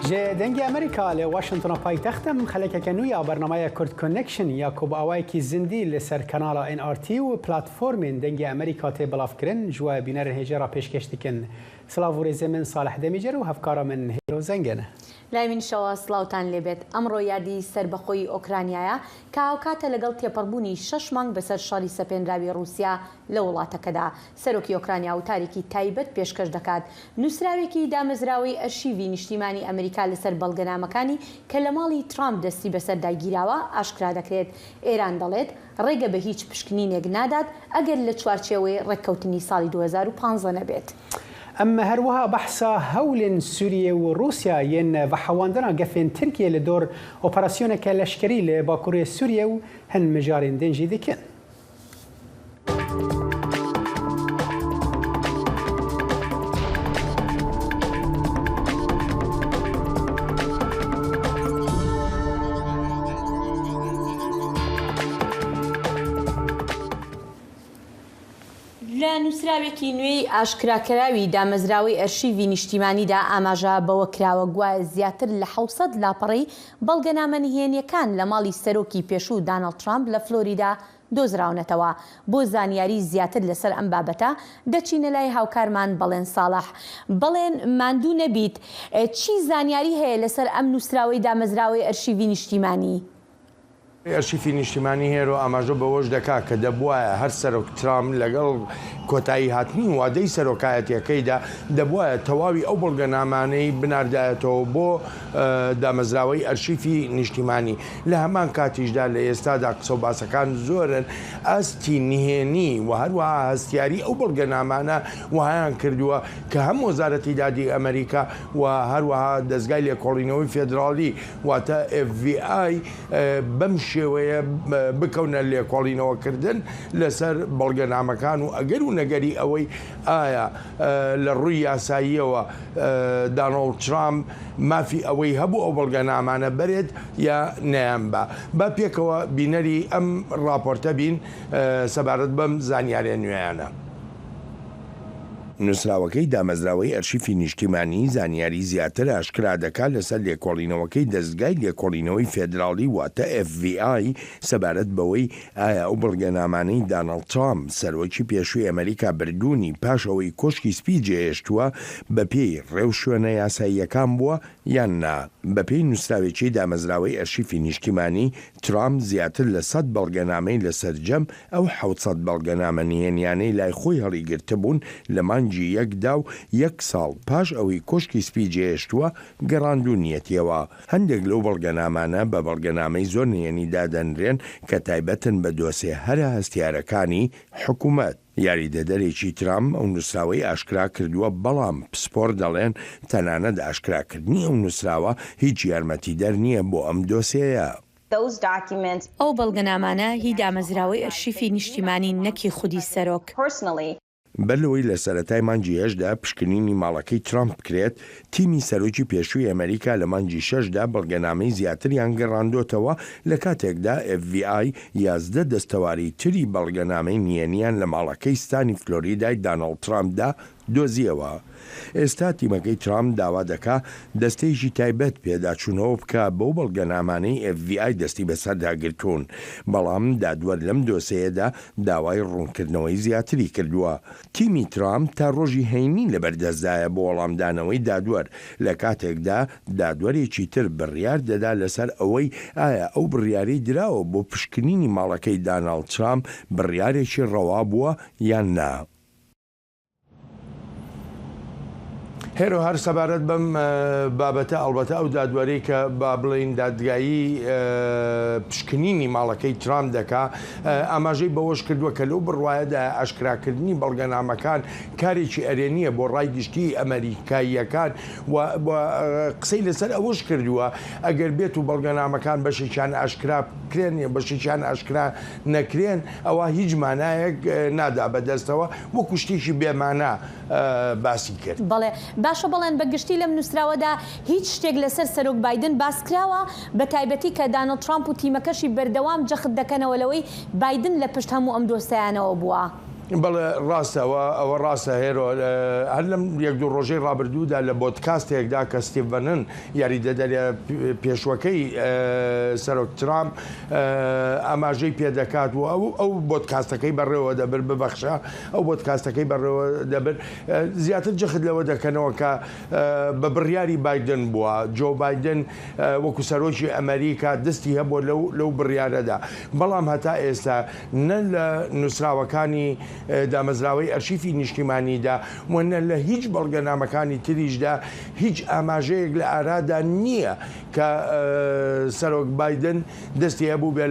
جه دنگی امریکا ل واشنطن پایتختم خلک کنویا برنامه کرد کانکشن یاکوب آوای کی زندی لسر کانال ان آر تی و پلتفرم دنگی امریکا تی بلاف کرن جوا بینر هجرا پیشکشتکن سلاوور زمن صالح دمیجر و هفکارا من هیرو زنگنه لاوین شەوە سڵاوتان لێبێت ئەمڕۆ یادی سەربەخۆی ئۆکرانیایە کە ئاوکاتە لەگەڵ تێپەڕبوونی 6 مانگ بەسەر شەڕی سەپێنراوی رووسیا لە وڵاتەکەدا سەرۆکی ئۆکرانیا و تاریکی تایبەت پێشکەش دەکات نووسراوێکی دامەزراوەی ئەرشیڤی نیشتیمانی ئەمریکا لەسەر بەڵگەنامەکانی کە لە ماڵی ترامپ دەستی بەسەر داگیراوە ئاشکرا دەکرێت ئێران دەڵێت ڕێگە بە هیچ پشکنینێک نادات ئەگەر لە چوارچێوەی ڕێککەوتنی ساڵی 2015 نەبێت. أما هروها بحثا هول سوريا وروسيا ين وحواندنا قفين تركيا لدور أوبراسيون كالشكري لباكوريا سوريا وهن مجارين دنجي ذكين لە نووسراوێکی نوێی ئاشکراکراوی دامەزراوەی ئەرشیڤی نیشتیمانیدا ئاماژە بەوە کراوە گوایە زیاتر لە 600 لاپەڕەی بەڵگەنامە نهێنیەکان لە ماڵی سەرۆکی پێشوو دانەڵد ترامپ لە فلۆریدا دۆزراونەتەوە بۆ زانیاری زیاتر لەسەر ئەم بابەتە دەچینە لای هاوکارمان بەڵێن ساڵح بەڵێن ماندوو نەبیت چی زانیاری هەیە لەسەر ئەم نووسراوەی دامەزراوەی ئەرشیڤی نیشتیمانی؟ ئەرشیفی نیشتیمانی هێرۆ ئاماژە بەوەش دەکات کە دەبوایە هەر سەرۆک ترامپ لەگەڵ کۆتایی هاتنی وادەی سەرۆکایەتیەکەیدا دەبوایە تەواوی ئەو بەڵگەنامانەی بناردایەتەوە بۆ دامەزراوەی ئەرشیفی نیشتیمانی لە هەمان کاتیشدا لە ئێستادا قسە و باسەکان زۆرن ئەستی نهێنی و هەروەها هەستیاری ئەو بەڵگەنامانە وهایان کردووە کە هەم وەزارەتی دادی ئەمریکا و هەروەها دەستگای لێکۆڵینەوەی فێدراڵی واتە FBI بەم شێوەیە بکەونە لێکۆڵینەوەکردن لەسەر بەڵگەنامەکان و ئەگەر و نەگەری ئەوەی ئایا لە ڕووی یاساییەوە دانەڵد ترامپ مافی ئەوەی هەبوو ئەو بەڵگەنامانە بەرێت یا نەیان بە پێکەوە بینەری ئەم راپۆرتە بین سەبارەت بەم زانیاریە نوێیانە. نووسراوەکەی دامەزراوەی ئەرشیفی نیشتیمانی زانیاری زیاتر ئاشکرا دەکات لەسەر لێکۆڵینەوەکەی دەستگای لێکۆڵینەوەی فێدراڵی واتە FBI سەبارەت بەوەی ئایا ئەو بەڵگەنامانەی دانەڵد ترامپ سەرۆکی پێشووی ئەمریکا بردوونی پاش ئەوەی کۆشکی سپی جێهێشتووە بەپێی ڕێو شوێنە یاساییەکان بووە یان نا. بەپێی نووسراوێکی دامەزراوەی ئەرشیفی نیشتیمانی ترامپ زیاتر لە 100 بەڵگەنامەی لەسەرجەم ئەو 700 بەڵگەنامە نهێنیانەی لای خۆی هەڵیگرتبوون لە مانجی یەکدا و 1 ساڵ پاش ئەوەی کۆشکی سپی جێهێشتووە گەڕاندوونیەتیەوە. هەندێک لەو بەڵگەنامانە بە بەڵگەنامەی زۆر نهێنی دادەنرێن کە تایبەتن بە دۆسێ هەرە هەستیارەکانی حکوومەت. یاریدەدەرێکی ترامپ ئەو نووسراوەی ئاشکرا کردووە بەڵام پسپۆر دەڵێن تەنانەت ئاشکراکردنی ئەو نووسراوە هیچ یارمەتیدەر نییە بۆ ئەم دۆسەیە. ئەو بەڵگەنامانە هی دامەزراوەی ئەرشیفی نیشتیمانی نەکی خودی سەرۆک. بەلەوەی لە سەرەتای مانجی 8دا پشکنینی ماڵەکەی ترامپ بکرێت تیمی سەرۆکی پێشووی ئەمریکا لە مانجی 6دا بەڵگەنامەی زیاتریان گەڕاندۆتەوە لە کاتێکدا FBI 11 دەستەواری تری بەڵگەنامەی نهێنیان لە ماڵەکەی ستانی فلۆریدای دانەڵد ترامپدا دۆزیەوە. ئێستا تیمەکەی ترامپ داوا دەکا دەستەیەکی تایبەت پێداچوونەوە بکە بەو بەڵگەنامانەی FBI دەستی بەسەرداگرتوون بەڵام دادوەر لەم دۆسەیەدا داوای ڕوونکردنەوەی زیاتری کردووە. تیمی ترامپ تا ڕۆژی هەینی لەبەردەستدایە بۆ وەڵامدانەوەی دادوەر لە کاتێکدا دادوەرێکی تر بڕیار دەدا لەسەر ئەوەی ئایا ئەو بڕیارەی دراوە بۆ پشکنینی ماڵەکەی دانەڵد ترامپ بڕیارێکی ڕەوا بووە یان نا. هێرۆ هەر سەبارەت بەم بابەتە ئەڵبەتە ئەو دادوەرەی کە با بڵین دادگایی پشکنینی ماڵەکەی ترامپ دەکا ئاماژەی بەوەش کردووە کە لەو بڕوایەدا ئاشکراکردنی بەڵگەنامەکان کارێکی ئەرێنیە بۆ ڕای گشتی ئەمریکاییەکان و قسەی لەسەر ئەوەش کردووە ئەگەر بێت و بەڵگەنامەکان بەشێکیان ئاشکرا بکرێن بەشێکیان ئاشکرا نەکرێن ئەوە هیچ مانایەک نادا بەدەستەوە وەکو شتێکی بێمانە باسی کرد. باشە بەڵێن بەگشتی لەم نووسراوەدا هیچ شتێک لەسەر سەرۆک بایدن باسکراوە بە تایبەتی کە دانەڵد ترامپ و تیمەکەشی بەردەوام جەخت دەکەنەوە لەوەی بایدن لە پشت هەموو ئەم دۆستایانەوە بووە. بەڵێ ڕاستەوە ئەوە ڕاستە هێرۆ هەر لەم یەک دوو ڕۆژەی ڕابردوودا لە بۆدکاستێکدا کە ستیڤ بەنن یاریدەدەرە پێشوەکەی سەرۆک ترامپ ئاماژەی پێدەکات و ئەو بۆدکاستەکەی بەڕێوە دەبر ببەخشە ئەو بۆدکاستەکەی بەڕێوە دەبر زیاتر جەخت لەوە دەکەنەوە کە بە بڕیاری بایدن بووە جۆ بایدن وەکو سەرۆکی ئەمریکا دەستی هەبووە لەو بڕیارەدا بەڵام هەتا ئێستا نە لە نووسراوەکانی دامەزراوەی ئەرشیفی نیشتیمانیدا وەنە لە هیچ بەڵگەنامەکانی تریشدا هیچ ئاماژەیەک لە ئارادا نییە کە سەرۆک بایدن دەستی هەبوو بێ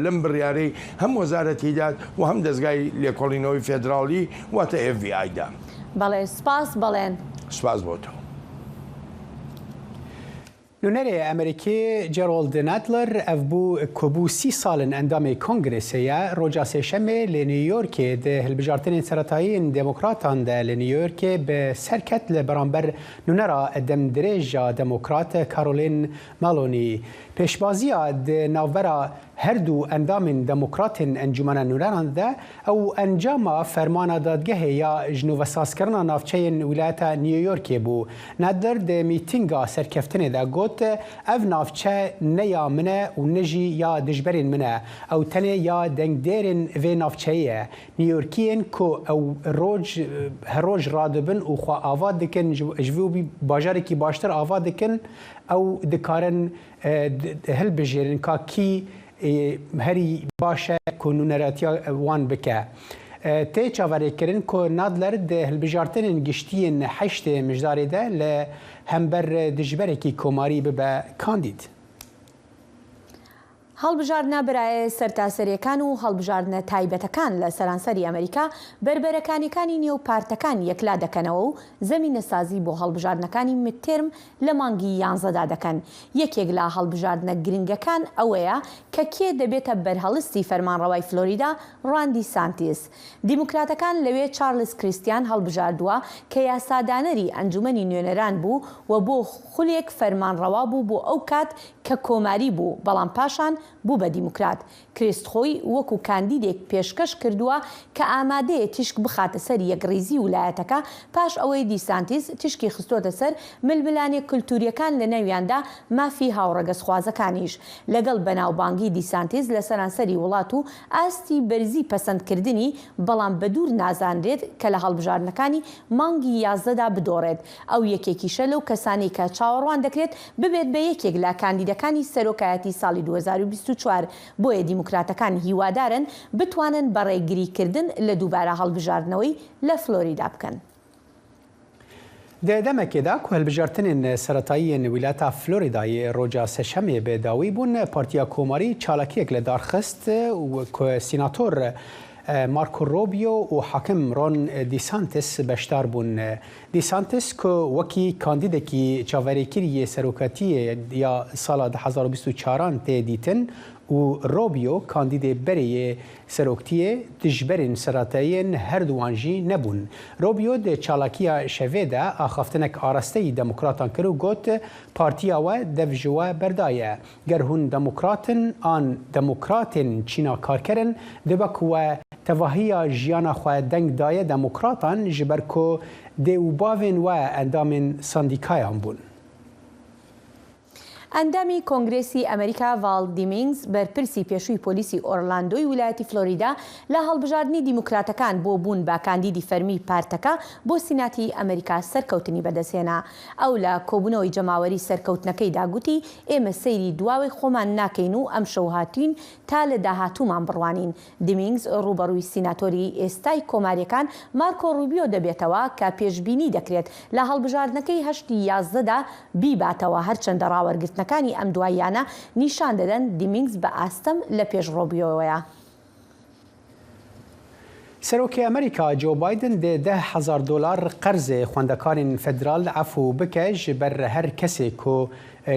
لەم بڕیارەی هەم وەزارەتیداد و هەم دەستگای لێکۆڵینەوەی فێدراڵی واتە FBI دا. بەڵێ سپاس بەڵێن. سپاس بۆ تۆ. نونەرێ ئەمریکی جەرۆلد ناتلەر ئەف بوو کۆبوو 30 ساڵن ئەندامی کۆنگرسەیە ڕۆژا سێشەمێ لە نیویۆرکێ دە هەلبژارتنên سەرەتاییین دموکراتان دە لە نیویۆرکێ بە سەرکەت لە بەرامبەر نونەرا دەم درێژە دموکراتە کارۆلین مالۆنی پێشبازیە ناوبەرە هەردوو ئەندامین دموکراتین ئەنجومەنە نونەران دە ئەو ئەنجامە فەرمانە دادگەهێ یا ژنوڤەسازکردنا ناوچەیên ویلایەتە نیویۆرکێ بوو نادلەر دە میتینگا سەرکەفتنێدا گوت ئەv ناوچە نەیا منە و نەژی یا دژبەرên منە ئەو تەنێ یا دەنگدێرên vê navçeyê نیویۆرکیên ku ew her roj radibin û xwe ava dikin ji vî bajarekî baştir ava dikin ew dikarin hilbijêrin ka kî herî baş e ku nûneretiya wan bike. Tê çaverêkirin ku Nadler di hilbijartinên giştiyên heştê mijdarê de li hember dijberekî komarî bibe kandîd. هەڵبژاردنە برایە سەرتاسەریەکان و هەڵبژاردنە تایبەتەکان لە سەرانسەری ئەمریکا بربەرەکانیەکانی نێو پارتەکان یەکلا دەکەنەوە و زەمینە سازی بۆ هەڵبژاردنەکانی متترم لە مانگی 11دا دەکەن. یەکێک لە هەڵبژاردنە گرنگەکان ئەوەیە کە کێ دەبێتە بەرهەڵستی فەرمانڕەوای فلۆریدا ڕاندی سانتیس. دیموکراتەکان لەوێ چارلز کریستیان هەڵبژاردووە کە یاسادانەری ئەنجومەنی نوێنەران بوو و بۆ خولێک فەرمانڕەوا بوو بۆ ئەو کات کە کۆماری بوو بەڵام پاشان بوو بە دیموکرات. کریست خۆی وەکو کاندیدێک پێشکەش کردووە کە ئامادەیە تیشک بخاتە سەر یەکڕێزی ویلایەتەکە پاش ئەوەی دیسانتیس تیشکی خستۆتە سەر ململانی کولتوریەکان لە نەویاندا مافی هاوڕەگەسخوازەکانیش. لەگەڵ بەناوبانگی دیسانتیس لە سەرانسەری وڵات و ئاستی بەرزی پەسەندکردنی بەڵام بەدوور نازانرێت کە لە هەڵبژاردنەکانی مانگی 11دا بدۆڕێت. ئەو یەکێکیشە لەو کەسانی کە چاوەڕوان دەکرێت ببێت بە یەکێک لە کاندیدەکانی سەرۆکایەتی ساڵی 2024. بۆیە دیموکراتەکان هیوادارن بتوانن بەڕێگریکردن لە دووبارە هەڵبژاردنەوەی لە فلۆریدا بکەن. دەمەکێدا کو هەلبژارتنên سەرەتاییên ویلایەتە فلۆریدایê ڕۆژا سێشەمێ بێداوی بوون پارتیا کۆماری چالاکیەک لە دارخست و سیناتۆر مارکو ڕۆبیۆ و حاکم ڕۆن دیسانتس بەشدار بوون. دیسانتس کە وەکی کاندیدێکی چاوەڕێکیریە سەرۆکەتیە یا ساڵا 2024 تێدیتن و ڕۆبیۆ کاندیدێ بەرەیە سەرۆکتیە دژبەرین سەرەتاییên هەردووان jî nebûn. ڕۆبیۆ di çalakiya şevê de axaftinek arasteyî demokratan kir û got partiya we dev ji we berdaye. Ger hûn demokratin an demokratên Çîna karkerin dibe ku we tevahiya jiyana xwe deng daye demokratan ji ber ku dê û bavên we endamên sandîkayan bûn. ئەندامی کۆنگرێسی ئەمریکا ڤال دیمینگز بەرپرسی پێشووی پۆلیسی ئۆرلاندۆی ویلایەتی فلۆریدا لە هەڵبژاردننی دیموکراتەکان بۆ بوون بە کاندیدی فەرمی پارتەکە بۆ سیناتی ئەمریکا سەرکەوتنی بەدەستهێنا. ئەو لە کۆبوونەوەی جەماوەری سەرکەوتنەکەیدا گوتی ئێمە سەیری دواوی خۆمان ناکەین و ئەم شەو هاتوین تا لە داهاتوومان بڕوانین. دیمینگز ڕوبەڕووی سیناتۆری ئێستای کۆماریەکان مارکۆ ڕوبیۆ دەبێتەوە کە پێشبینی دەکرێت لە هەڵبژاردنەکەی 11دا بیباتەوە هەرچەندە ڕاوەرگرتنەکانی ئەم دواییانە نیشان دەدەن دیمینگز بە ئاستەم لە پێش ڕۆبیۆوەیە. سەرۆکی ئەمریکا جۆ بایدن دێ $10,000 قەرزێ خوێندەکارین فەدرال عەفو بکە ji ber her kesê ku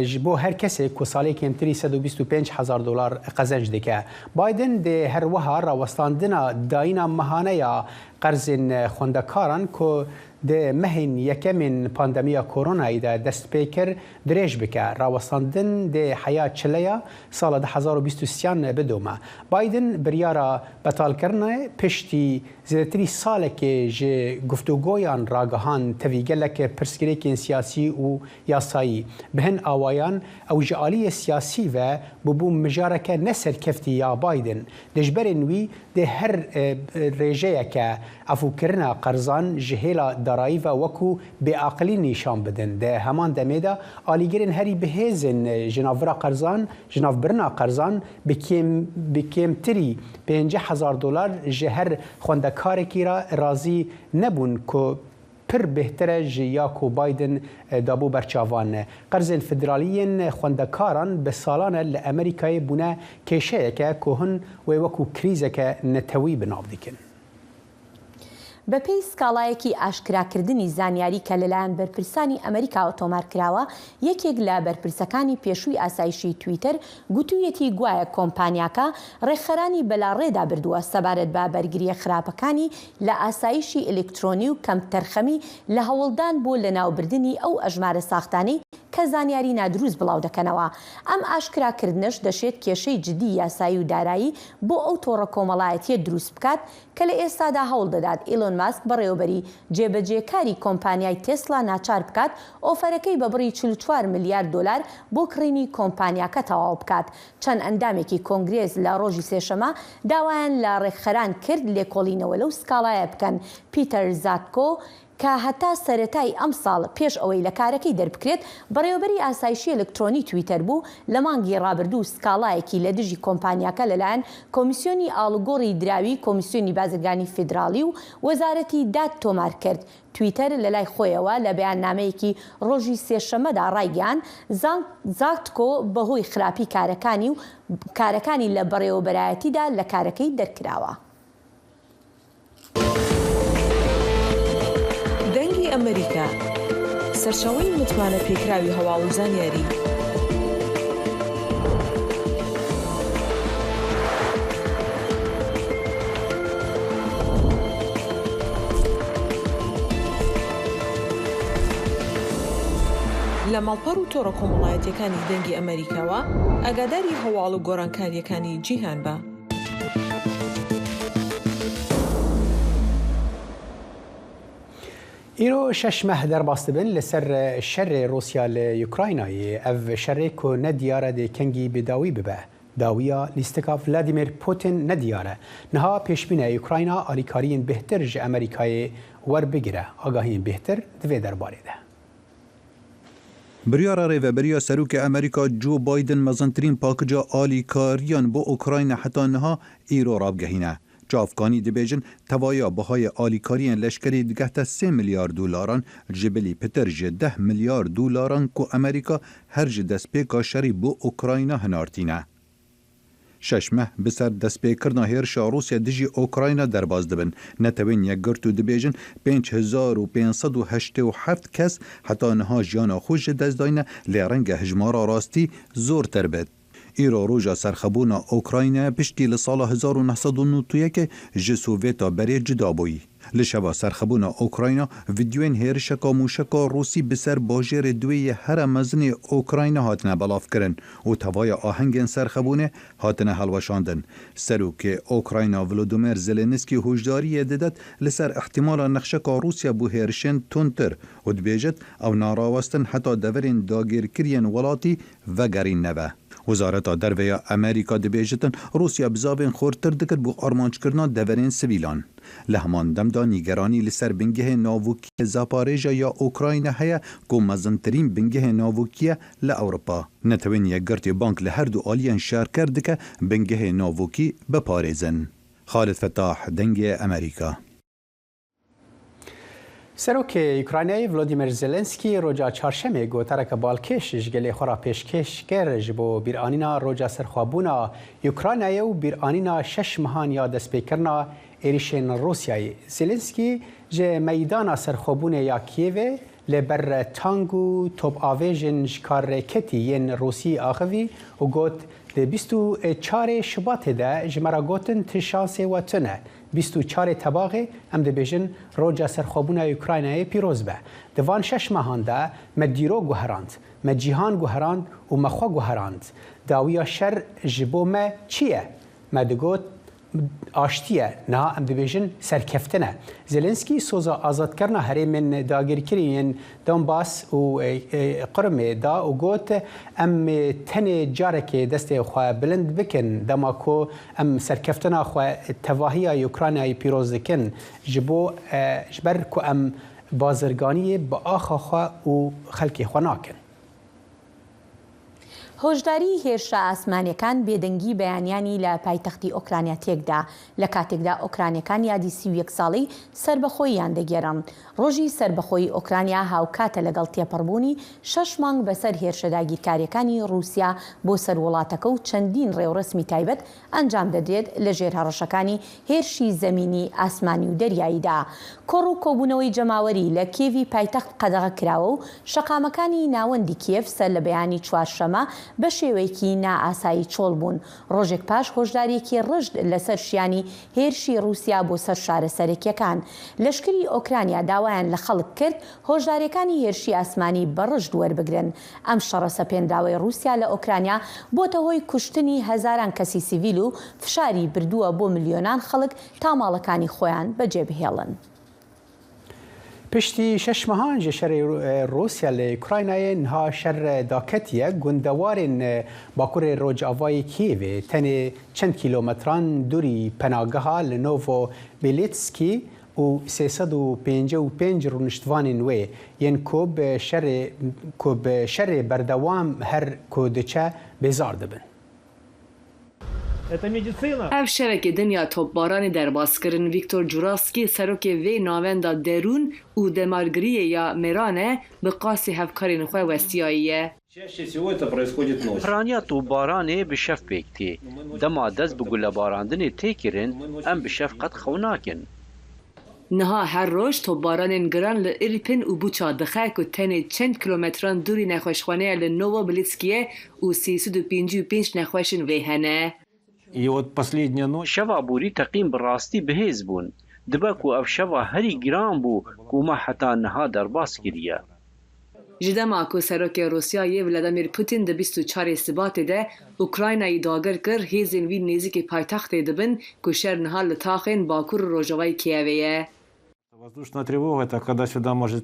ji bo her kesê ku salekên tirî $125,000 qezenc dike. Biden dê her wiha rawestandina dayîna mehaneya qerzên خوێندەکاران ku ده مهن یکمین پاندemia کرونا ده دست پیکر دریج بکه راوستاندن ده حیات چلیا سال 2023 بدومه. بایدن بریارا بطال کرنه پشتی زیادتری ساله که جه گفتگویان راگهان تویگله که پرسکریکین سیاسی و یاسایی بهن آوایان او جعالی سیاسی و ببو مجارکه نسر کفتی یا بایدن دجبرن وی ده هر ریجه که افو کرنا قرضان جهیلا درایی و وکو به عقلی نشان بدن ده همان دمیدا آلیگرین هری بهزن جناورا قرضان جناف برنا قرضان بکیم تری $50,000 جهر خوندکار کی را راضی نبون که پر بهتره جیا کو بایدن دابو برچاوان قرض فدرالیین خوندکاران به سالان لامریکای بونه کشه که کوهن و وکو کریزه که نتوی بناو دیکن. بەپێی سکاڵایەکی ئاشکراکردنی زانیاری کە لەلایەن بەرپرسانی ئەمریکا تۆمار کراوە یەکێک لە بەرپرسەکانی پێشووی ئاسایشی تویتر گوتوویەتی گوایە کۆمپانیاکە ڕێکخەرانی بەلاڕێدا بردووە سەبارەت بە بەرگریە خراپەکانی لە ئاسایشی ئلکترۆنی و کەم تەرخەمی لە هەوڵدان بۆ لەناوبردننی ئەو ئەژمارە ساختانەی کە زانیاری نادروست بڵاو دەکەنەوە. ئەم ئاشکراکردنش دەشێت کێشەی جدی یاسایی و دارایی بۆ ئەو تۆڕە کۆمەڵایەتیە دروست بکات کە لە ئێستادا هەوڵ دەدات ئیلۆن ماسک بەڕێوەبەری جێبەجێکاری کۆمپانیای تێسلا ناچار بکات ئۆفەرەکەی بە بڕی $44 میلیارد بۆ کڕینی کۆمپانیاکە تەواو بکات. چەند ئەندامێکی کۆنگرێز لە ڕۆژی سێشەمە داوایان لە ڕێکخەران کرد لێکۆڵینەوە لەو سکاڵایە بکەن. پیتەر زاتکۆ کە هەتا سەرەتای ئەم ساڵ پێش ئەوەی لە کارەکەی دەربکرێت بەڕێوەبەری ئاسایشی ئەلکترۆنی تویتەر بوو لە مانگی ڕابردوو سکاڵایەکی لە دژی کۆمپانیاکە لەلایەن کۆمیسیۆنی ئاڵوگۆڕی دراوی کۆمیسیۆنی بازرگانی فیدراڵی و وەزارەتی داد تۆمار کرد. تویتەر لە لای خۆیەوە لە بەیاننامەیەکی ڕۆژی سێشەمەدا ڕایگەیاند زاتکۆ بەهۆی خراپی کارەکانی لە بەڕێوەبەرایەتیدا لە کارەکەی دەرکراوە. دەنگی ئەمریکا سەرچاوەی متمانە پێکراوی هەواڵ و زانیاری لە ماڵپەڕ و تۆڕە کۆمەڵایەتیەکانی دەنگی ئەمریکاوە ئاگاداری هەواڵ و گۆڕانکاریەکانی جیهان بە. ایرو 6 ماه درباست بن لسر شر روسیا لأوکراینای او شر کو ندیاره ده کنگی بداوی ببه داویا لیستکا ولادیمیر پوتین ندیاره نها پیشبینه اوکراینا آلیکارین بهتر ج امریکای ور بگیره آگاهین بهتر دوی درباره ده. بریارا ریوبریا سروک امریکا جو بایدن مزنترین پاکجا آلیکاریان بو اوکراین حتی نها ایرو رابگهینه. جافکانی دبیجن توایا بهای آلیکاریان لشکری دگهت $3 میلیارد جبلی پتر جه $10 میلیارد که امریکا هر جه دستپیکا شری بو اوکراینا هنارتینه. 6 ماه بسر دستپیکرنا هیرشا روسیا دجی اوکراینا درباز دبن نتوین یک گرتو دبیجن 5587 کس حتی نها جانا خوش دست داینه لیرنگ هجمارا راستی زور تر بید. ایرو روژا سرخبونا اوکراین پشتی لسال 1991 جه سوویتا بری جدا بوی. لشبا سرخبونا اوکراین ویدیوین هیرشکا موشکا روسی بسر باجر دوی هر مزن اوکراین هاتنه بلاف کرن و توای آهنگین سرخبونه هاتنه حلوشاندن. سروک اوکراین ولودیمیر زلنسکی هوشداری دادت لسر احتمال نقشکا روسیا بو هیرشن تونتر و دبیجت او ناراوستن حتی دورین داگیرکرین ولاتی و گرین نوه. وزارت درویا امریکا دبیجتن روسیا بزابین خورتر دکر بو آرمانچ کرنا دورین سویلان. لهمان دمدا نیگرانی لسر بنگه ناوکی زاپارژا یا اوکراین هیا کو مزنترین بنگه ناوکی لأوروپا. نتوین یک گرتی بانک لهر دو آلیان شار کرد که بنگه ناوکی بپارزن. خالد فتاح دنگ امریکا. سروک اوکراینی ولودیمیر زلنسکی روجا چهارشنبه گوترک بالکش جگلی خورا پیشکش کرد بو بیرانینا روجا سرخوابونا اوکراینی و بیرانینا 6 ماهان یا دست پیکرنا ایریشن روسیایی. زلنسکی جه میدان سرخوابون یا کیوه لبر تانگو توب آویژن جکار کتی ین روسی آخوی و گوت ل 24 شباط ده جمرا گوتن تشانس و تنه 24 تباغه ام دبیجن روجا سرخوبونه اوکراینای پیروز به دوان 6 ماهان ده مدیرو گوهراند مجیهان گوهراند و مخوا گوهراند داویا شر جبو ما چیه مدگوت آشتیه نه ام دبیجن سرکفتنه زلنسکی سوزا آزاد کرنا هری من داگیرکرین دونباس و قرمه دا و گوت ام تن جارک دست خو بلند بکن دماکو ام سرکفتنا خو تواهی اوکراینای پیروز دکن جبو جبر کو ام بازرگانی با آخا خو و خلکی خو ناکن هۆشداری هێرشە ئاسمانیەکان بێدەنگی بەیانیانی لە پایتەختی ئۆکرانیا تێکدا لە کاتێکدا ئۆکرانیەکان یادی 31 ساڵی سربەخۆییان دەگێڕن. ڕۆژی سربەخۆیی ئۆکرانیا هاوکاتە لەگەڵ تێپەڕبوونی 6 مانگ بەسەر هێرشە داگیرکاریەکانی رووسیا بۆ سەر وڵاتەکە و چەندین ڕێوڕسمی تایبەت ئەنجام دەدرێت لە ژێر هەڕەشەکانی هێرشی زەمینی ئاسمانی و دەریاییدا. کۆڕ و کۆبوونەوەی جەماوەری لە کێوی پایتەخت قەدەغە کراوە و شەقامەکانی ناوەندی کێف سەر لە بەیانی چوارشەمە بە شێوەیەکی نائاسایی چۆڵ بوون. ڕۆژێک پاش هۆشدارێکی ڕژد لەسەر شیانی هێرشی رووسیا بۆ سەر شارەسەرەکیەکان. لەشکری ئۆکرانیا داوایان لە خەڵک کرد هۆشدارەکانی هێرشی ئاسمانی بە ڕژد وەربگرن. ئەم شەڕە سەپێندراوەی رووسیا لە ئۆکرانیا بۆتە هۆی کوشتنی هەزاران کەسی سیڤیل و فشاری بردووە بۆ ملیۆنان خەڵک تا ماڵەکانی خۆیان بەجێبهێڵن. پشتی 6 ماهان جشر روسیا لأوکراینای نها شر داکتیه گندوارن باکور روج آوای کیوی تنه چند کیلومتران دوری پناگها لنوو بیلیتسکی و 355 رونشتوان وی ین کوب شر بردوام هر کودچه بیزار دبن. ev şevekê dinya topbaranê derbaskirin Viktor Jurasky serokê vê navenda derûn û demargiriyê ya Mêranê bi qasî hevkarên xwe westiyayiye. Piraniya topbaranê bi şev pêk tê. Dema dest bi gulebarandinê tê kirin, em bi şev qet xew nakin. Niha her roj topbaranên giran li Irpin û Buça dixe ku tenê çend kilometran dûrî nexweşxaneya li Novobilitskiye û 355 nexweşin vê hene. Şeva borî teqîn bi rastî bihêz bûn. Dibe ku ev şeva herî giran bû ku me heta niha derbas kiriye. Ji dema ku serokê Rusyayê Vladimir Putin di 24 Sibatê de Ukraynayê dagir kir hêzên wî nêzîkî paytextê dibin ku şer niha li taxên Bakur û Rojavayê Kiyevê ye.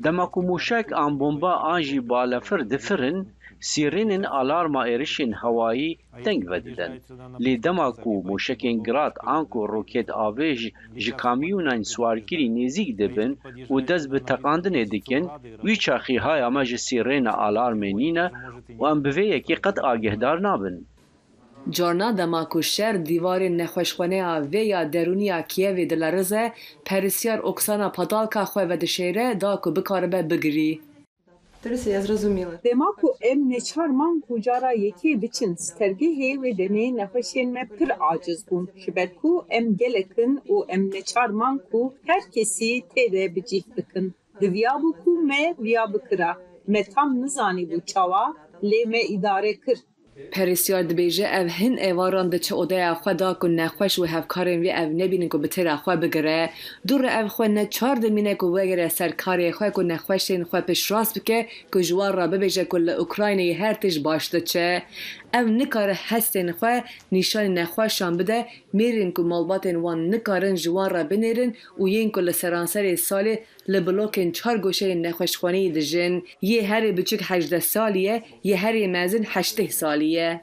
Dema ku mûşek an bomba an jî balefir difirin, sîrênên alarma êrişên hewayî teng vedidin. Lê dema ku mûşekên girat an ku roket avê ji kamyûnan swarkirî nêzik dibin û dest bi teqandinê dikin, wî çaxî haya me ji sîrêna alarmê nîne û em bi vê yekê qet agêhdar nabin. Carna dema ku şer dîwarên nexweşxaneya vê ya derûniya Kiyevê dilerize, perîsyar Oksana Padalka xwe vedişêre da ku bikaribe bigirî. Dema ku em neçarman ku cara yekê biçin stergehê wê demê nexweşên me pir aciz bûn ji ber ku em gelekin û em neçarman ku her kesî tê de bicih dikin. Diviyabû ku me viya bikira. Me tam nizanîbû çawa lê me îdare kir. Perîsyar dibêje ev hin êvaran diçe odeya xwe da ku nexweş û hevkarên wê ev nebînin ku bi têra xwe bigire. Dûre ev xwe neçar dimîne ku vegire ser karê xwe ku nexweşên xwe pêşrast bike ku ji wan re bibêje ku li Ukraynayê her tîş baş diçe. Ev nikare hestên xwe nîşanî nexweşan bide mêrên ku malbatên wan nikarin ji wan re binêrin û yên ku li seranserê salê li blokên çar goşeyên nexweşxaneyî dijin. Yê herê biçûk 18 salî ye, yê herê mezin 80 salî ye.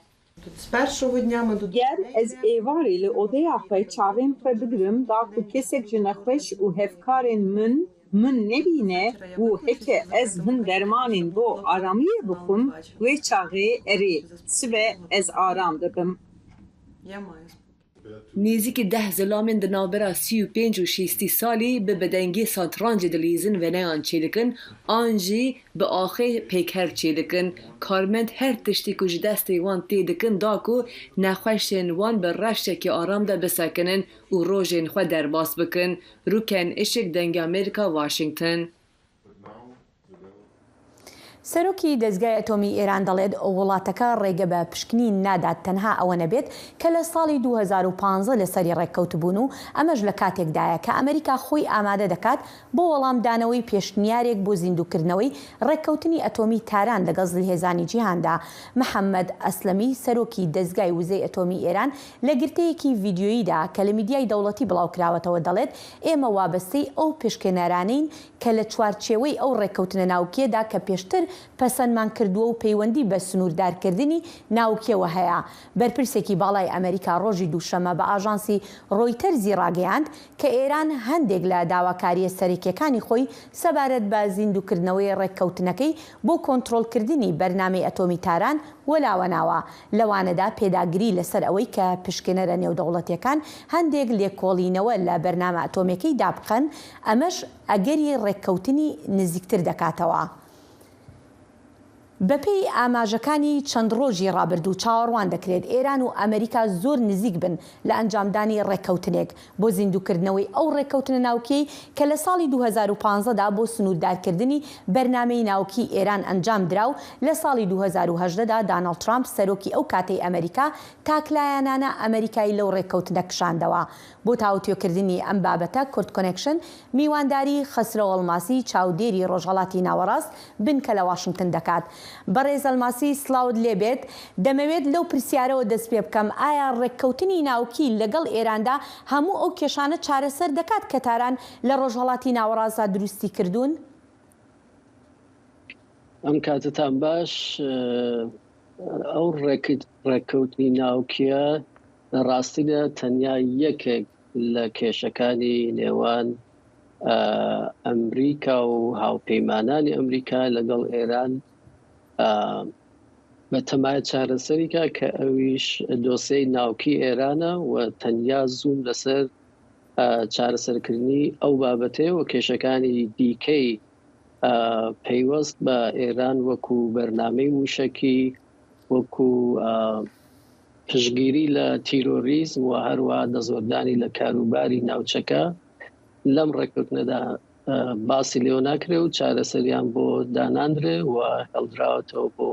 Ger ez êvarê li odeya xwe çavên xwe bigirim da ku kesek ji nexweş û hevkarên min nebîne û heke ez hin dermanên bo aramiyê bixwim wê çaxê erê sibe ez aram dibim. Nêzîkî 10 zilamên di navbera 35 û 60 salî bi bedengê satrancê dilîzin ve neyan çêdikin, an jî bi axê pêkher çêdikin. Karmend her tiştî ku ji destê wan tê dikin da ku nexweşên wan bi reştekî aram de bisekinin û rojên xwe derbas bikin. Rûken Işık dengê Amerîka Washington. سەرۆکی دەستگای ئەتۆمی ئێران دەڵێت وڵاتەکە ڕێگە بە پشکنی نادات تەنها ئەوە نەبێت کە لە ساڵی 2015 لەسەری ڕێککەوتبوون و ئەمەش لە کاتێکدایە کە ئەمریکا خۆی ئامادە دەکات بۆ وەڵامدانەوەی پێشنیارێک بۆ زیندووکردنەوەی ڕێککەوتنی ئەتۆمی تاران لەگەڵ جیهێزانی جیهاندا. محەممەد ئەسلەمی سەرۆکی دەستگای وزەی ئەتۆمی ئێران لە گرتەیەکی ڤیددیۆییدا کە لە میدیای دەوڵەتی بڵاوکراوەتەوە دەڵێت ئێمە وابەستەی ئەو پێشکەنەرانین کە لە چوارچێوەی ئەو ڕێککەوتنە ناوکێدا کە پێشتر پەسەندمان کردووە و پەیوەندی بە سنووردارکردنی ناوکێوە هەیە. بەرپرسێکی باڵای ئەمریکا ڕۆژی دووشەمە بە ئاژانسی ڕۆیتەرزی ڕاگەیاند کە ئێران هەندێک لە داواکاریە سەرەکیەکانی خۆی سەبارەت بە زیندووکردنەوەی ڕێککەوتنەکەی بۆ کۆنتڕۆڵکردنی بەرنامەی ئەتۆمی تاران وەلاوەناوە. لەوانەدا پێداگری لەسەر ئەوەی کە پشکنەرە نێودەوڵەتیەکان هەندێک لێکۆڵینەوە لە بەرنامە ئەتۆمیەکەی دابخەن، ئەمەش ئەگەری ڕێککەوتنی نزیکتر دەکاتەوە. بەپێی ئاماژەکانی چەند ڕۆژی ڕابردوو چاوەڕوان دەکرێت ئێران و ئەمریکا زۆر نزیک بن لە ئەنجامدانی ڕێککەوتنێک بۆ زیندووکردنەوەی ئەو ڕێککەوتنە ناوکەی کە لە ساڵی 2015دا بۆ سنووردارکردنی بەرنامەی ناوکی ئێران ئەنجام درا و لە ساڵی 2010دا داناڵد ترامپ سەرۆکی ئەو کاتەی ئەمریکا تاکلایەنانە ئەمریکای لەو ڕێککەوتنە کشاندەوە. بۆ تاوتێکردنی ئەم بابەتە کورد کۆنێکشن میوانداری خەسرە ئەڵماسی چاودێری ڕۆژهەڵاتی ناوەڕاست بنکە لە واشنگتن دەکات. بەڕێز ئەلماسی سلااوت لێبێت، دەمەوێت لەو پرسیارەوە دەست پێ بکەم ئایا ڕێککەوتنی ناوکی لەگەڵ ئێراندا هەموو ئەو کێشانە چارەسەر دەکات کە تاران لە ڕۆژهەڵاتی ناوەڕاستدا دروستی کردوون؟ ئەم کاتتان باش. ئەو ڕێککەوتنی ناوکیە لە ڕاستیدا تەنیا یەکێک لە کێشەکانی نێوان ئەمریکا و هاوپەیمانانی ئەمریکا لەگەڵ ئێران بە تەمایە چارەسەریکە کە ئەویش دۆسەی ناوکی ئێرانە و تەنیا زوم لەسەر چارەسەرکردنی ئەو بابەتەیە و کێشەکانی دیکەی پەیوەست بە ئێران وەکو بەرنامەی موشەکی، وەکو پشگیری لە تیرۆریزم و هەروە دەزۆردانی لە کاروباری ناوچەکە لەم ڕێککەوتنەدا باسی لێو ناکرێ و چارەسەریان بۆ داناندرێ و هەڵدراوەتەوە بۆ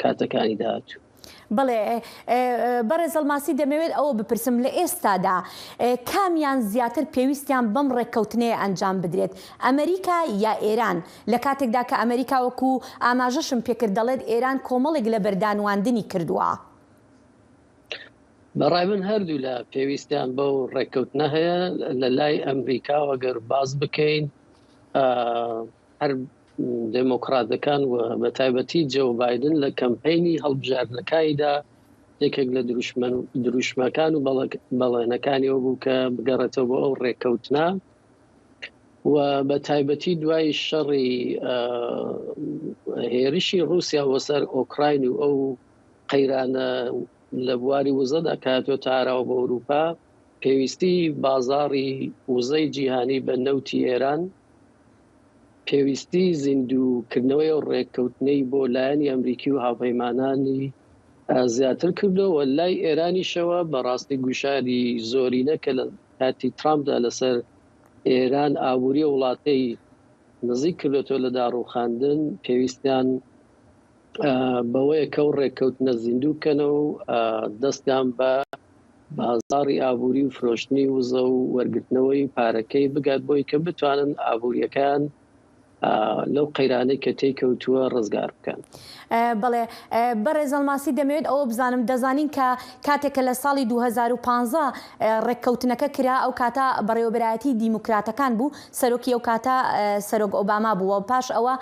کاتەکانی داهاتوو. بەڵێ بەڕێز ئەلماسی دەمەوێت ئەوە بپرسم لە ئێستادا کامیان زیاتر پێویستیان بەم ڕێککەوتنەیە ئەنجام بدرێت، ئەمریکا یا ئێران؟ لە کاتێکدا کە ئەمریکا وەکو ئاماژەشم پێکرد دەڵێت ئێران کۆمەڵێک لە بەردانواندنی کردووە. بەڕای من هەردوو لە پێویستیان بەو ڕێککەوتنە هەیە. لە لای ئەمریکا وەگەر باز بکەین هەر دموکراتەکان و بە تایبەتی جۆ بایدن لە کەمپەینی هەڵبژاردنەکانیدا یەکێک لە دروشمەکان و بەڵێنەکانی ئەو بوو کە بگەڕێتەوە بۆ ئەو ڕێککەوتنە و بە تایبەتی دوای شەڕی هێرشی رووسیا وەسەر ئۆکراین و ئەو قەیرانە لە بواری وزەدا کاتۆ تاراوە بە ئەوروپا، پێویستی بازاڕی وزەی جیهانی بە نەوتی ئێران، پێویستی زیندووکردنەوەی ئەو ڕێککەوتنەی بۆ لایەنی ئەمریکی و هاوپەیمانانی زیاتر کردەوە. لای ئێرانیشەوە بەڕاستی گوشاری زۆرینە کە لە کاتی ترامپدا لەسەر ئێران ئابووری وڵاتەی نزیک کردێتەوە لە داڕوخاندن، پێویستیان بەوەیە کە ئەو ڕێککەوتنە زیندوو بکەنەوە و دەستیان بە بازاڕی ئابووری و فرۆشتنی وزە و وەرگرتنەوەی پارەکەی بگات بۆی کە بتوانن ئابووریەکان لەو قەیرانەی کە تێکەوتووە ڕزگار بکەن. بەڵێ بەڕێز ئەلماسی دەمەوێت ئەوە بزانم، دەزانین کە کاتێکە لە ساڵی 2015 ڕێککەوتنەکە کرا ئەو کاتە بەڕێوەبەرایەتی دیموکراتەکان بوو، سەرۆکی ئەو کاتە سەرۆک ئۆباما بووە، پاش ئەوە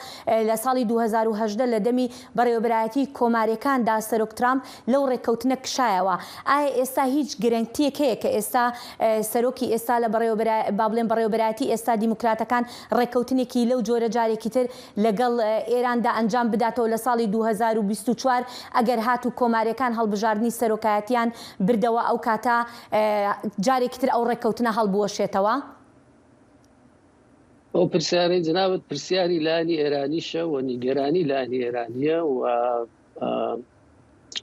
لە ساڵی 2010 لە دەمی بەڕێوەبەرایەتی کۆمارەکاندا سەرۆک ترامپ لەو ڕێککەوتنە کشایەوە. ئایا ئێستا هیچ گرنگتیەک هەیە کە ئێستا سەرۆکی ئێستا لە بابلێن بەڕێوەبەرایەتی ئێستا دیموکراتەکان ڕێککەوتنێکی لەو جۆرە جارێکی تر لەگەڵ ئێراندا ئەنجام بداتەوە لە ساڵی 2024 ئەگەر هات و کۆمارەکان هەڵبژاردننی سەرۆکایەتیان بردەوە ئەو کاتە جارێکی تر ئەو ڕێککەوتنە هەڵبوەشێتەوە؟ ئەو پرسیارەی جنابەت پرسیاری لانی ئێرانیشە و نیگەرانی لانی ئێرانیە و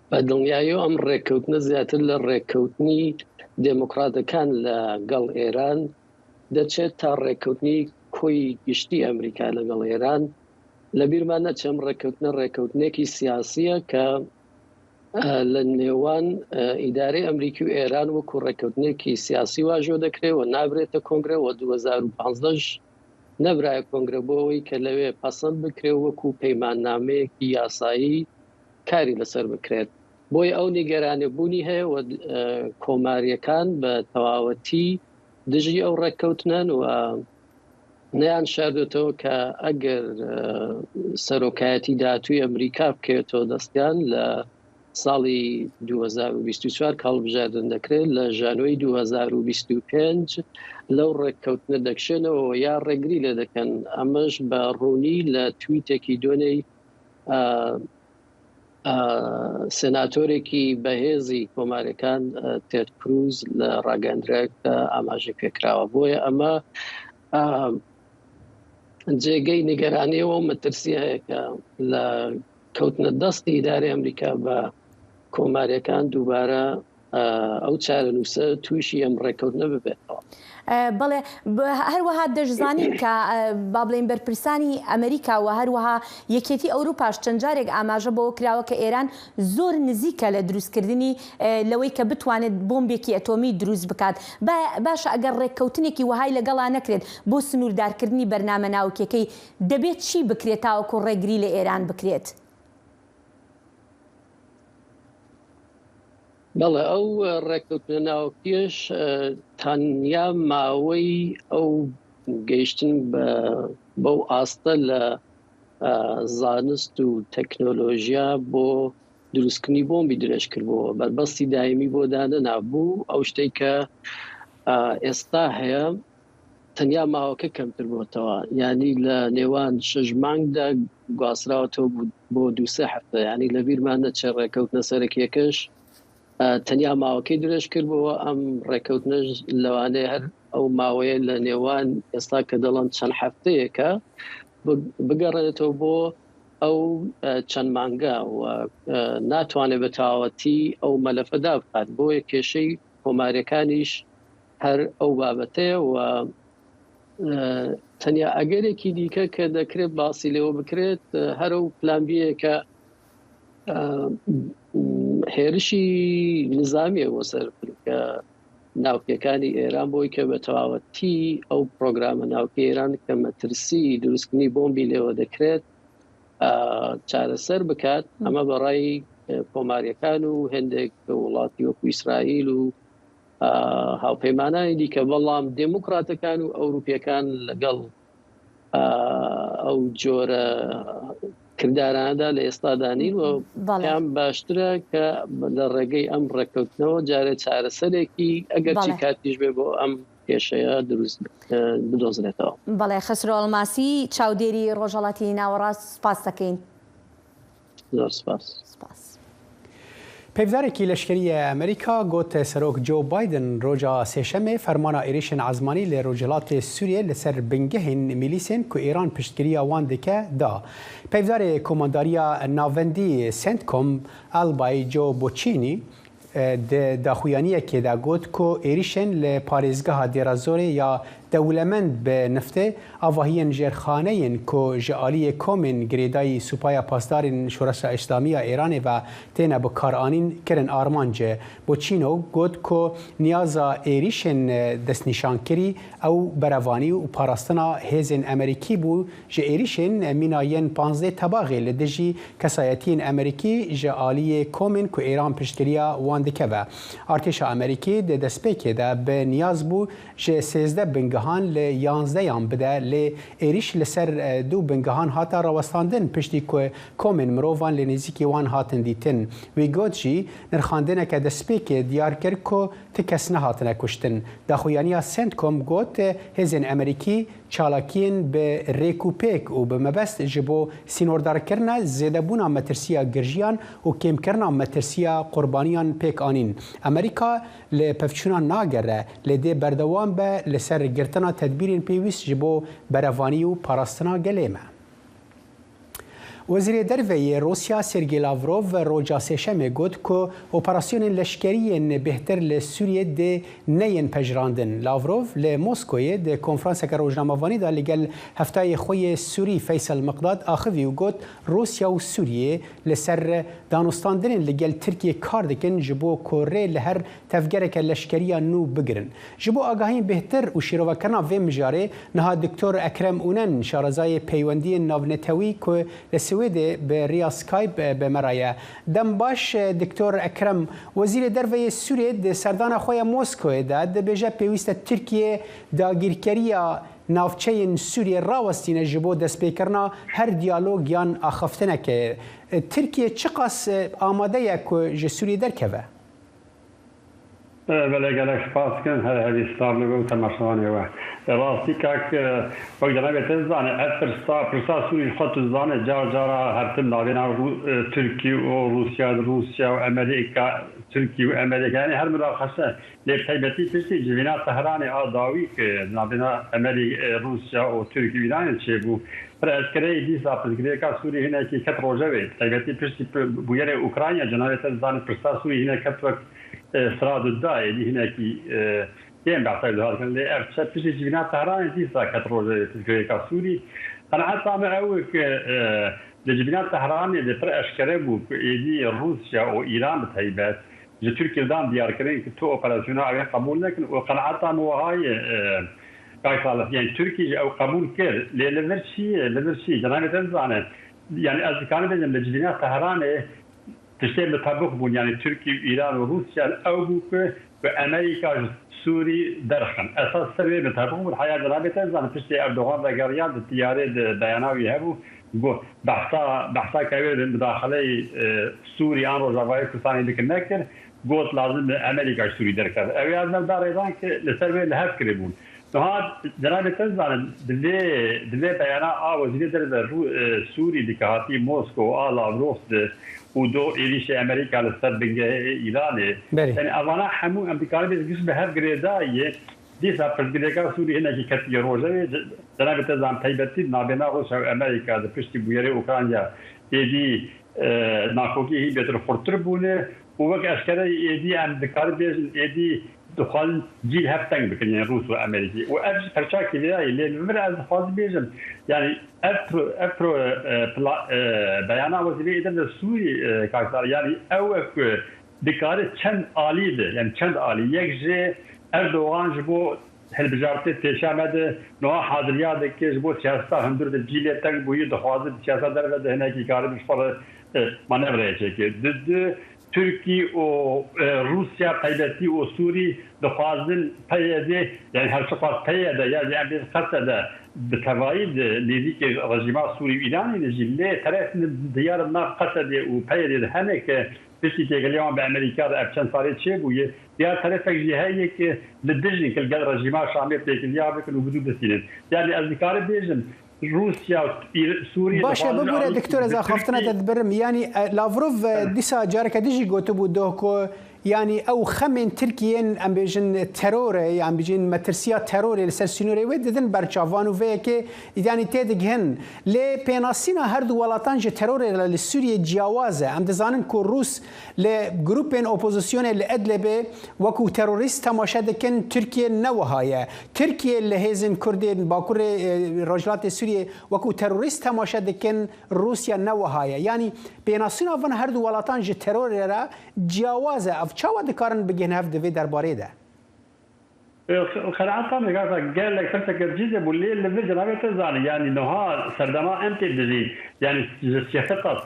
بە دڵنیایی ئەم ڕێککەوتنە زیاتر لە ڕێککەوتنی دموکراتەکان لەگەڵ ئێران دەچێت تا ڕێککەوتنی کۆی گشتی ئەمریکا لەگەڵ ئێران لەبیرمان نەچەم ڕێکەوتنێکی سیاسیە کە لە نێوان ئیدارەی ئەمریکی و ئێران وەکو ڕێکەوتنێکی سیاسی واژۆ دەکرێت و نابرێتە کۆنگرە و 2015 نەبرایە کۆنگرە بۆەوەی کە لەوێ پەسەند بکرێت وەکو پەیماننامەیەکی یاسایی کاری لەسەر بکرێت. بۆی ئەو نیگەرانێبوونی هەیە و کۆماریەکان بە تەواوەتی دژی ئەو ڕێککەوتنن و نیان شاردێتەوە کە ئەگەر سەرۆکایەتی داهاتووی ئەمریکا بکەوێتەوە دەستیان لە ساڵی 2024 کاڵبژاردن دەکرێت لە ژانۆی 2025 لەو ڕێککەوتنە دەکشێنەوە یا ڕێگری لێ دەکەن. ئەمەش بە ڕوونی لە تویتێکی دوێنەی سێناتۆرێکی بەهێزی کۆمارەکان تێد کروز لە ڕاگەندرێک ئاماژەی پێکراوە. بۆیە ئەمە جێگەی نیگەرانیەوە و مەترسی هەیە کە لە کەوتنە دەستی ئیدارەی ئەمریکا بە کۆماریەکان دووبارە ئەو چارەنووسە تووشی ئەم ڕێککەوتنە ببێتەوە. بەڵێ هەروەها دەشزانین کە با بڵێن بەرپرسانی ئەمریکا و هەروەها یەکێتی ئەوروپاش چەند جارێک ئاماژە بەوە کراوە کە ئێران زۆر نزیکە لە دروستکردنی لەوەی کە بتوانێت بۆمبێکی ئەتۆمی دروست بکات. باشە ئەگەر ڕێککەوتنێکی وهای لەگەڵا نەکرێت بۆ سنووردارکردنی بەرنامە ناوکیەکەی دەبێت چی بکرێت تاوەکو ڕێگری لە ئێران بکرێت؟ بەڵێ ئەو ڕێککەوتنە ناوکیش تەنیا ماوەی ئەو گەیشتن بەو ئاستە لە زانست و تەکنۆلۆژیا بۆ دروستکردنی بۆمبی درێژ کردبووە بەربەستی دایمی بۆ دانە نابوو. ئەو شتێک کە ئێستا هەیە تەنیا ماوەکە کەمتر بۆتەوە، ینی لە نێوان 6 مانگدا گواستراوەتەوە بۆ 2-3 هەفتە، ینی لە بیرمان نەچێ ڕێککەوتنە سەرەکیەکەش تەنیا ماوەکەی درێژ کردبەوە. ئەم ڕێککەوتنەش لەوانەیە هەر ئەو ماوەیە لە نێوان ئێستا کە دەڵێن چەند هەفتەیەکە بگەڕێتەوە بۆ ئەو چەند مانگە و ناتوانێت بە تەواوەتی ئەو مەلەفەدا بکات. بۆیە کێشەی کۆماریەکانیش هەر ئەو بابەتەیە و تەنیا ئەگەرێکی دیکە کە دەکرێت باسی لێوە بکرێت هەر ئەو پلانبیە کە هێرشی نظامیە بۆ سەرکە ناوکیەکانی ئێران بۆی کە بە تەواوەتی ئەو پرۆگرامە ناوکی ئێران کە مەترسی دروستکردنی بۆمبی لێوە دەکرێت چارەسەر بکات. ئەمە بەڕای کۆماریەکان و هەندێک وڵاتی وەکو ئیسرائیل و هاوپەیمانانی دیکە، بەڵام دموکراتەکان و ئەوروپیەکان لەگەڵ ئەو جۆرە کردارانەدا لە ئێستادانین و پێیان باشترە کە لە ڕێگەی ئەم ڕێککەوتنەوە جارێت چارەسەرێکی ئەگەر چی کاتیش بێ بۆ ئەم کێشەیە دروست بدۆزرێتەوە. بەڵێ خسرۆ ئەڵماسی چاودێری ڕۆژهەڵاتی ناوەڕاست سپاس دەکەین. زۆر سپاس. پێبزارێکی لەشکریە ئەمریکا گوت سەرۆک جۆ بایدن ڕۆژە سێشەمێ فەرمانە ئێریشن عزمانی لە ڕۆژهەڵاتی سووریە لەسەر بنگەهین میلیسên ku ئێران پشتگیریya wan dike da. Pevzarê komandariya navendî CENTCOM Albay Joe Bochini di daxuyaniyekê de got ku êrişên li parêzgeha Dêrazorê ya dewlemend bi niftê avahiyên jêrxaneyên ku ji aliyê komên girêdayî Supaya Pasdarên Şoreşa İslamiya Îranê ve têne bikaranîn kirin armanc. Boçîno got ku niyaza êrişên destnîşankirî ew berevanî û parastina hêzên Emerîkî bû ji êrişên mîna yên 15 tebaxê li dijî kesayetiyên Emerîkî ji aliyê komên ku Îran piştgiriya wan dikeve. Artêşa Emerîkî di destpêkê de bi niyaz bû ji 13 bingehan li 11yan bide lê êriş li ser 2 bingehan hata rawestandin piştî ku komên mirovan lê nêzîkî wan hatin dîtin. Wî got jî nirxandineke destpêkê diyar kir ku ti kes nehatine kuştin. Daxuyaniya CENTCOM got hêzên Emerîkî çalakiyên bi rêk û pêk û bi mebest ji bo sînordarkirina zêdebûna metirsiya girjiyan û kêmkirina metirsiya qurbaniyan pêk anîn. Emerîka li pevçûna nagere lê dê berdewam be li ser girtina tedbîrên pêwîst ji bo berevanî û parastina gelê me. وزیر دروی روسیا سرگی لاوروف روجا سهشنبه گفت که اپراسیون لشکری بهتر لسوریه ده نین پجراندن. لاوروف لمسکوی ده کنفرانس که روزنامه‌وانی دا لگل هفتای خوی سوری فیصل مقداد آخوی و گفت روسیا و سوریه لسر دانستاندن لگل ترکیه کار دکن جبو کره لهر تفگره که لشکری نو بگرن. جبو آگاهی بهتر و شیروکرنا و مجاره نها دکتر اکرم اونن شارزای پیوندی ناونتوی که لسوید به ریا سکایپ به مرایه. دم باش دکتر اکرم وزیر دروی سوریه ده سردان خوی مسکو داد بیجه پیوست ترکیه داگیرکریا نافچه سوریه راوستین جبو دست پیکرنا هر دیالوگ یان آخفتنه که ترکیه چقاس آماده یک که سوریه درکوه؟ بله گلک سپاس کن هر استارلگو و تماشاوانی و راستی که وقت جناب تزانه پرسا سوری خود تزانه جارا هر تم نابینا ترکیه و روسیا و امریکا ترکیه و امریکا یعنی هر مراخصه لبتیبتی پسی جوینات تهران آداوی که نابینا روسیا و ترکیه ایران چه بو پر اسکری دیسا پرسکری که سوری هنه که کت روزه تیبتی پسی بویر اوکراینیا جناب تزانه پرسا سوری هنه کت وقت سراد الداعي اللي هناك كاين بعثات هذا اللي ارتشت في جبنات طهران ديسا كتروج في سوري انا حتى معوك لجبنات طهران اللي فرق اشكربو يدي روسيا وايران بتهيبات تركيا دام ديار كرين تو اوبراسيون على قبول لكن وقنعت مو هاي يعني تركيا او قبول كير للمرشي جناب تنزانه يعني از كان بين لجبنات طهران تشتغل مطابق بون يعني تركيا وإيران وروسيا أو بوك وأمريكا سوري درخن أساس سبب مطابق بون الحياة جنابته زان تشتغل أردوغان رجاليات التيارة بياناوي هبو بحثا كبير مداخلة سوري عن روجافاي كساني لكن نكر قلت لازم أمريكا سوري دركر أو هذا مدار أيضا لسبب لهف كريبون وهذا جنابته زان دلي بيانا وزير درب سوري دكاتي موسكو لاوروف ودو إيش أمريكا للسبب إيراني يعني أولا حمو أمريكا بيجلس بهذا جريداية دي سافر جريكا سوري هنا كي كتير روزة جناب تزام تيبتي نابنا روسيا وأمريكا ده بيشتي بويري أوكرانيا يدي ناكوكي هي بيتر خورتربونه ووقت أشكال يدي أمريكا يدي دخل جيل هفتن بكن يعني روس وأمريكا وأبش فرشاكي بيا اللي المرأة خاص بيجم يعني أفرو بيانا وزيري إذا السوري كاكسار يعني أوك دكارة چند آلي ده يعني چند آلي يكجي أردوغان جبو هالبجارتي تشامد نوع حاضريات كي جبو سياسة هندور ده جيلة تنگ بوي دخوازة سياسة در ده هناكي كاري بشفر مانورة چكي ضد تركي و روسيا قيدتي و سوري دخوازن قيدة يعني هالشقاط قيدة يعني بالقصد بتواعد نزيك رجيمات سوري وإيراني نجيلة طرف ديار النار قصد وقيدة هناك بشي تيجليون بأمريكا أبشان صارت شيء ويا ديار طرف جهة que للدجن كل قدر رجيمات شامية تيجليا بكن وجود السنين يعني الذكار بيجن روسيا سوريا باشه ببوره دكتور اذا خفتنا تدبرم يعني لافروف ديسا جارك ديجي قوتبو دوكو يعني او خمن تركيين ام بيجن ترور يعني بيجن مترسيا ترور لسر سينوري ودن برچافانو ويكي يعني تدغن لي بيناسينا هر دو ولاتان ج ترور لسوريا جیاوازه ام دزانن کو روس لجروبين اوبوزيسيون لادلب وكو تيروريست تماشا دكن تركيا نوهايه تركيا لهزن كردين باكور رجلات سوريا وكو تيروريست تماشا دكن روسيا نوهايه يعني بيناسينا فن هر دو ولاتان ج ترور را جیاوازه چاوا دکارن بگین هفت دوی درباره ده؟ الخلاعات طبعا قال لك فرصة جديدة بالليل اللي جنابه تزاني يعني نها سردما انت دزين يعني سياسات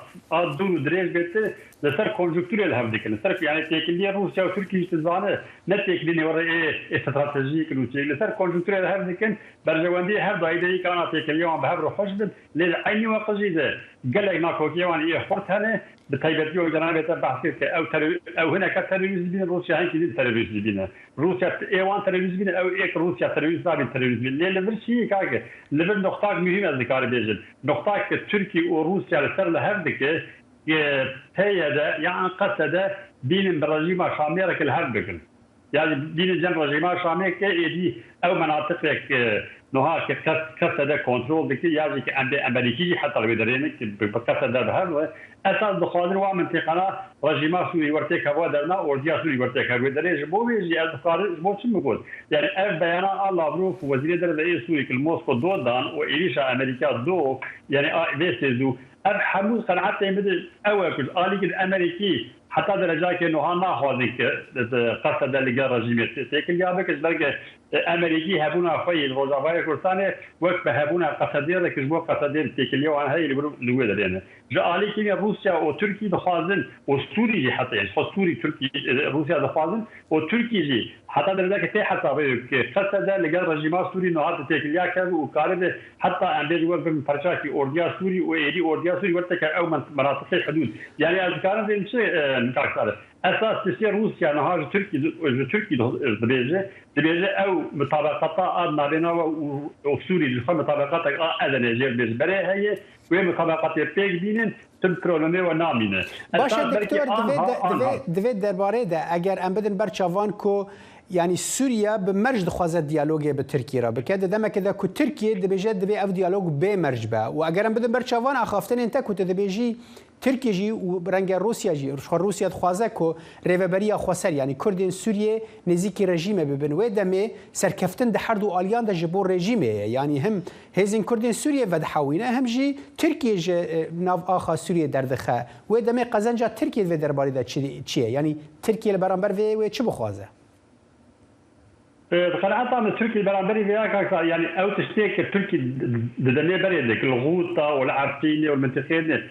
دون دريج بيت لسر كونجكتوريال هفدك لسر يعني تكليه روسيا وتركيا تزانه نتكليني ورا استراتيجيك لسر كونجكتوريال هفدك برجواندي هف دايدي كانت تكليهم بهبر حجب لأي وقت جيده قال لك ناكوكي يعني حرتها بتايبتي وجنابه تبحث او هنا كتروريزم بين روسيا هي كده تروريزم بين روسيا ايوان تروريزم او ايك روسيا تروريزم بين تروريزم اللي برشي كاك اللي نقطه مهمه ذكر بيجن نقطه تركيا وروسيا لسر لهفدك هي ده يعني قصد بين الرجيم الشامي الهربكن يعني بين جن رجيم الشامي كيدي او مناطق نها كسر كنترول دك يعني أمريكي حتى لو يدرينك بكسر ده بهذا أساس دخان ومنطقنا رجيم سوري ورتك هوا درنا أورديا سوري ورتك هوا دريج بوي الدخان مو شو مقول يعني بيان الله بروف وزير الدولة سوري كالموسكو دودان وإيريشا أمريكا دو يعني بيسدو حمود قناعات يمد أوكل آليك الأمريكي حتى درجة كأنه هنا خاذك قصد اللي جا رجيم تكل جابك إذا أمريكي هبونا في الوظائف كردستان وقت هبونا قصدير كجبوا قصدير تكل يوم هاي اللي بيقولوا اللي هذا جا آليك روسيا وتركيا دخازن وسوري حتى يعني سوري تركي روسيا دخازن وتركيا جي حتى درجة كتير حتى قصد اللي جا رجيم سوري نهار تكل يا كذا وكارد حتى عندي وقت من فرشاكي أورديا سوري وإيدي أورديا سوري وقت أو مناطق الحدود يعني الكلام ده شيء نكاكسر أساس تسير روسيا نهار تركي دبيجة أو مطابقات نابنا وسوري الفا مطابقات أذن جير بيجبري هي ومطابقات يبتيك بينن تبكرونمي ونامينه باشا دكتور دوید درباره ده اگر ام بدن برچاوان کو يعني سوريا بمرج دخوازه ديالوجي بتركيا را بكده دما كده كو تركيا دبيجه دبي اف ديالوج بمرج با واگر ام بدن برچاوان اخافتن انت كو دبيجي تركيا جي ورنگ روسيا جي روسيا دخوازه كو ريفبريا خوسر يعني كردين سوريا نزيكي رژيم ببن ودمي سركفتن ده حردو اليان ده جبور رژيم يعني هم هزين كردين سوريا ودحاوينه هم جي تركيا جي ناف اخا سوريا دردخه ودمي قزنجا تركيا في درباري ده چيه يعني تركيا البرامبر و چه بخوازه قناعة من تركيا برامبري فيها يعني أو تشتيك تركيا بدنيا بريدك الغوطة والعرقيني والمنطقين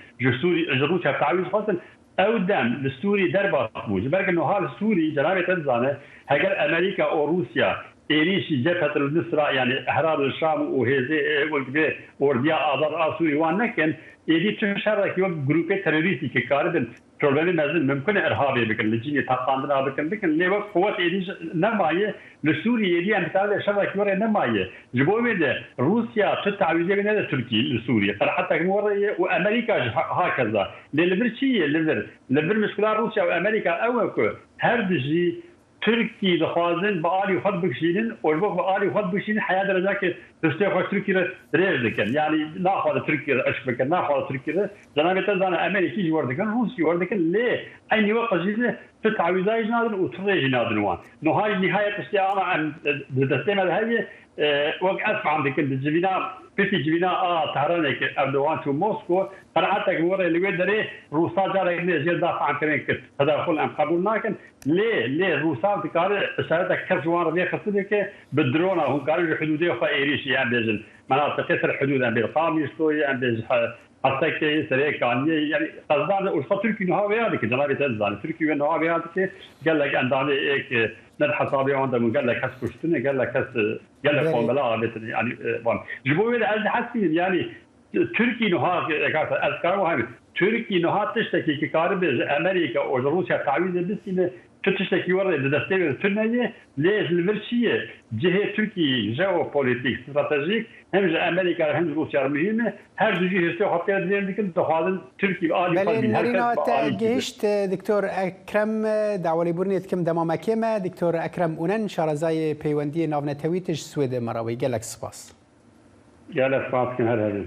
روسيا تعويض خاصة أو دم السوري دربة موج بالك إنه هذا السوري جنابي تنزانه هجر أمريكا أو روسيا إيريشي جبهة النصرة يعني أحرار الشام وهذه والكبير ورديا آذار سوري وانكن يدي تشارك يوم جروبي تيروريستي كقاربن problem مازال ممكن ارهابي بكن لجيني تقاندنا بكن لي وقت قوات ايدي نمايه لسوريا دي عم تعمل شبكه ورا نمايه جبوي ده روسيا تتعويذ بين تركيا لسوريا حتى ورا وامريكا هكذا للبرشيه لبر مشكله روسيا وامريكا اوكو هردجي تركي دخازن بآلي وخد بكشينين والبوك بآلي وخد بكشينين حياة درجاك تستيقظ تركيا ريزدكن يعني ناخذ تركيا أشبكن ناخذ تركيا زمان بتزان أمريكي جوردكن روسي جوردكن ليه أي وقت جيزة تتعويضاي جنادن وتريج جنادن وان نهاية نهاية استعانة عن دستيمة هذه وقت أسمع عندك الجبينة في جبينة طهرانك أردوغان في موسكو قناعتك ورا اللي يدري روسا جارك زي دافع عن كمان كت تدخل أم قبولناكن ليه روسا تكار ساعتك كسوان ربيع خصدك بالدرون هم كانوا حدودية خائريش يعني بيجن مناطق كسر حدود عند القامي شوية عند حتى كي سريع كانية يعني قصدنا والخط تركي نهاوي هذيك جنابي تنزل تركي نهاوي هذيك قال لك عندنا إيه نضحى صابي عندهم قال لك هس كشتني قال لك قنبلة يعني جبوي هذا حسين يعني تركي نها أذكره تركي نها تشتكي كقارب أمريكا وروسيا تعويض بس تشتكي ورا دستور الترنية ليش الفرشية جهة تركي جيوبوليتيك استراتيجيك هم أمريكا هم روسيا مهمة هر دو جهة استوحبتها دين دكتور تخاذل تركي آلي بله نرينا تجهشت دكتور أكرم دعوة لبرنية كم دمام كيما دكتور أكرم أونن شارزاي بيوندي ناف نتويتش سويد مراوي جالك سباس جالك سباس كن هذا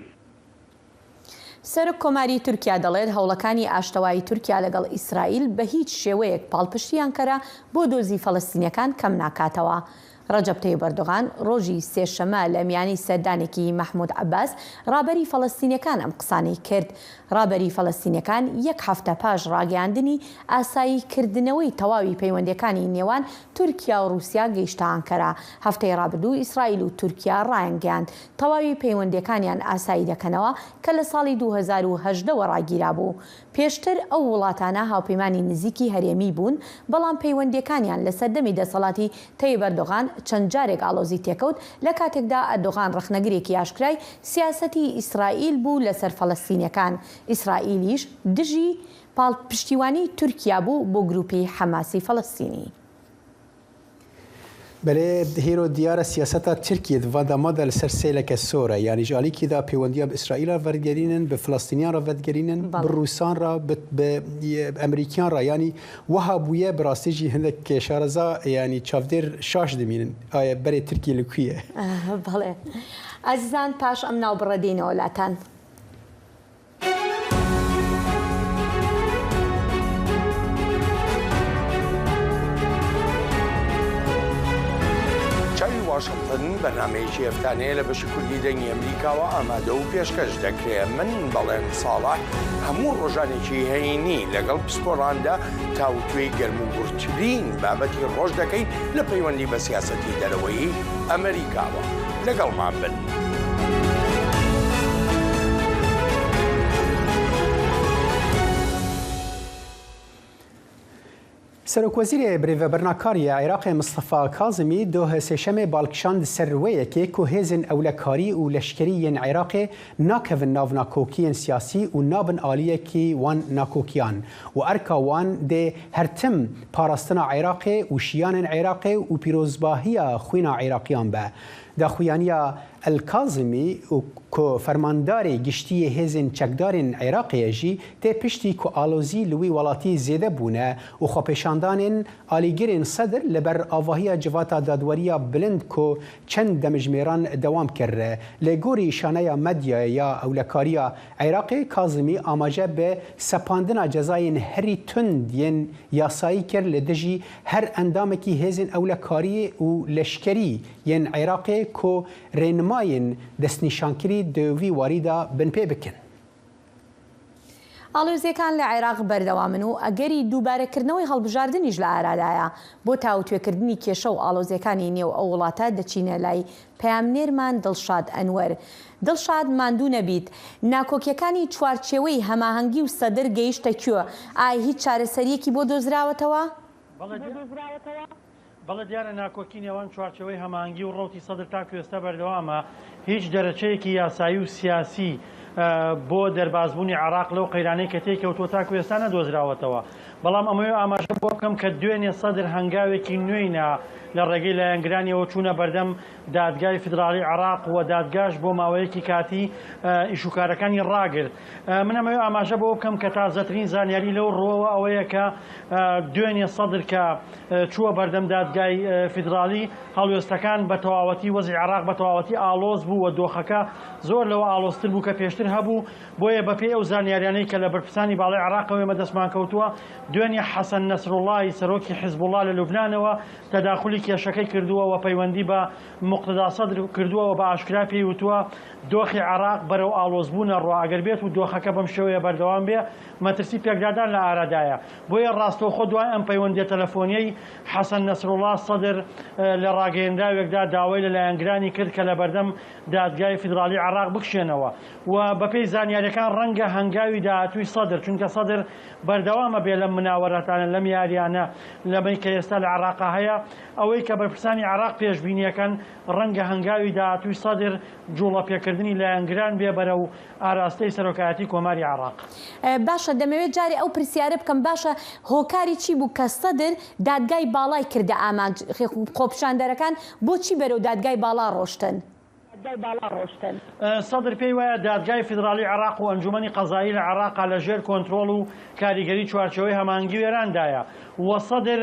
سەرۆک کۆماری تورکیا دەڵێت هەوڵەکانی ئاشتەوایی تورکیا لەگەڵ ئیسرائیل بە هیچ شێوەیەک پاڵپشتیان کەرە بۆ دۆزی فەڵەستینیەکان کەم ناکاتەوە. ڕەجەب تەیب ئەردۆغان ڕۆژی سێشەمە لە میانی سەردانێکی مەحموود عەباس ڕابەری فەڵەستینیەکان ئەم قسانەی کرد. ڕابەری فەڵەستینیەکان یەک هەفتە پاش ڕاگەیاندنی ئاساییکردنەوەی تەواوی پەیوەندیەکانی نێوان تورکیا و رووسیا گەیشتە ئەنکەرە. هەفتەی ڕابردوو ئیسرائیل و تورکیا ڕایانگەیاند تەواوی پەیوەندیەکانیان ئاسایی دەکەنەوە کە لە ساڵی 2018ەوە ڕاگیرا بوو. پێشتر ئەو وڵاتانە هاوپەیمانی نزیکی هەرێمی بوون بەڵام پەیوەندیەکانیان لە سەردەمی دەسەڵاتی تەیب ئەردۆغان چەند جارێک ئاڵۆزی تێکەوت لە کاتێکدا ئەردۆغان ڕەخنەگرێکی ئاشکرای سیاسەتی ئیسرائیل بوو لەسەر فەڵەستینیەکان. ئیسرائیلیش دژی پاڵپشتیوانی تورکیا بوو بۆ گروپی حەماسی فەڵەستینی. بله هیرو دیار سیاست ترکیه و داماد السرسیل کسوره یعنی جالی که دا پیوندیا به اسرائیل را وردگرینن به فلسطینیان را وردگرینن به روسان را به امریکیان را یعنی وهابویه براستیجی هندک شارزا یعنی چافدر شاش دمینن آیا برای ترکیه لکویه بله عزیزان پاش ام ناو بردین اولاتن واشنطن بەرنمەیەکی هەفتانەیە لە بەشی کوردی دەنگی ئەمریکاوە ئامادە و پێشکەش دەکرێت من بەڵێن ساڵح هەموو ڕۆژانێکی هەینی لەگەڵ پسپۆڕاندا تاوتوێی گەرم و گورتترین بابەتی ڕۆژ دەکەین لە پەیوەندی بە سیاسەتی دەرەوەی ئەمریکاوە لەگەڵمان بن. سەرۆکوەزیرێ برێڤەبەرناکاریە عێراقی مستەفا کازمی دۆ سێشەمێ باڵکشاند سەروەیەکێ کو هێزن ئەولەکاری و لەشکریên عێراقê nakevin nav nakokiyên siyasî û nabin aliyekî wan nakokiyan û erka wan dê hertim parastina Iraqê û şiyanên Iraqê û pîrozbahiya xwîna Iraqiyan be. Daxuyaniya El-Kazimî û ku fermandarê giştiyê hêzên çekdarên Iraqê jî tê piştî ku alozî li wî welatî zêde bûne û xwepêşandanên alîgirên Sedr li ber avahiya civata dadweriya bilind ku çend demijmêran dewam kir. Lê gorî şaneya medyaya ya ewlekariya Iraqê Kazimî amaje bi sepandina cezayên herî tund yên yasayî kir li dijî her endamekî hêzên ewlekariyê û leşkerî yên Iraqê ku rênimayên destnîşankirî di vî warî da bin pê bikin. ئاڵۆزیەکان لە عێراق بەردەوامن و ئەگەری دووبارەکردنەوەی هەڵبژاردنیش لە ئارادایە بۆ تاوتوێکردنی کێشە و ئاڵۆزیەکانی نێو ئەو وڵاتە دەچینە لای پەیامنێرمان دڵشاد ئەنوەر. دڵشاد ماندوو نەبیت ناکۆکیەکانی چوارچێوەی هەماهەنگی و سەدر گەیشتە کوێ ئایا هیچ چارەسەریەکی بۆ دۆزراوەتەوە؟ بەڵێ دیارە ناکۆکی نێوان چوارچێوەی هەماهەنگی و ڕۆتی سەدر تا کوێستە بەردەوامە هیچ دەرەچەیەکی یاسایی و سیاسی بۆ دەربازبوونی عێراق لەو قەیرانەی کە تێکەوتووە تا کوێستە نەدۆزراوەتەوە. بەڵام ئەمەوێ ئاماژە بۆ بکەم کە دوێنێ سەدر هەنگاوێکی نوێینە لە ڕێگەی لایەنگرانیەوە چوونە بەردەم دادگای فیدراڵی عێراق و دادگاش بۆ ماوەیەکی کاتی ئیشوکارەکانی ڕاگرت. من ئەمەوێ ئاماژە بۆ بکەم کە تازەترین زانیاری لەو ڕۆوە ئەوەیە کە دوێنێ سەدر کە چووە بەردەم دادگای فیدراڵی هەڵوێستەکان بە تەواوەتی وەزعی عێراق بە تەواوەتی ئالۆز بوو و دۆخەکە زۆر لەوە ئالۆزتر بوو کە پێشتر هەبوو. بۆیە بەپێی ئەو زانیاریانەی کە لە بەرپرسانی باڵای عێراقەوە ئێمە دەستمان کەوتووە دوێنێ حەسەن نەسڕوڵڵاهی سەرۆکی حیزبوڵڵا لە لوبنانەوە تەداخلی کێشەکەی کردووە و پەیوەندی بە موقتدا سەدر کردووە و بە ئاشکرا پێی وتووە دۆخی عێراق بەرەو ئالۆزبوونە ڕۆ ئەگەر بێت و دۆخەکە بەم شێوەیە بەردەوام بێ مەترسی پێکدادان لە ئارادایە. بۆیە ڕاستەوخۆ دوای ئەم پەیوەندیە تەلەفۆنیەی حەسەن نەسڕوڵڵا سەدر لە ڕاگەیەنداوێکدا داوای لە لایەنگرانی کرد کە لە بەردەم دادگای فیدراڵی عێراق بکشێنەوە و بەپێی زانیاریەکان ڕەنگە هەنگاوی داهاتووی سەدر چونکە سەدر بەردەوامە بێ لەم مناوەرەتانە لەم یاریانە لەمەی کە ئێستا لە عێراقا هەیە ئەوەی کە بەرپرسانی عێراق پێشبینیەکەن ڕەنگە هەنگاوی داهاتووی سەدر جوڵە پێکردنی لایەنگران بێ بەرەو ئاراستەی سەرۆکایەتی کۆماری عێراق. باشە دەمەوێت جارێ ئەو پرسیارە بکەم باشە هۆکاری چی بوو کە سەدر دادگای باڵای کردە ئامانج خۆپیشاندەرەکان بۆچی بەرەو دادگای باڵا ڕۆشتن؟ سەدر پێی وایە دادگای فیدراڵی عێراق و ئەنجومەنی قەزایی لە عێراقا لەژێر کۆنتڕۆڵ و کاریگەری چوارچێوەی هەماهەنگی وێراندایە و سەدر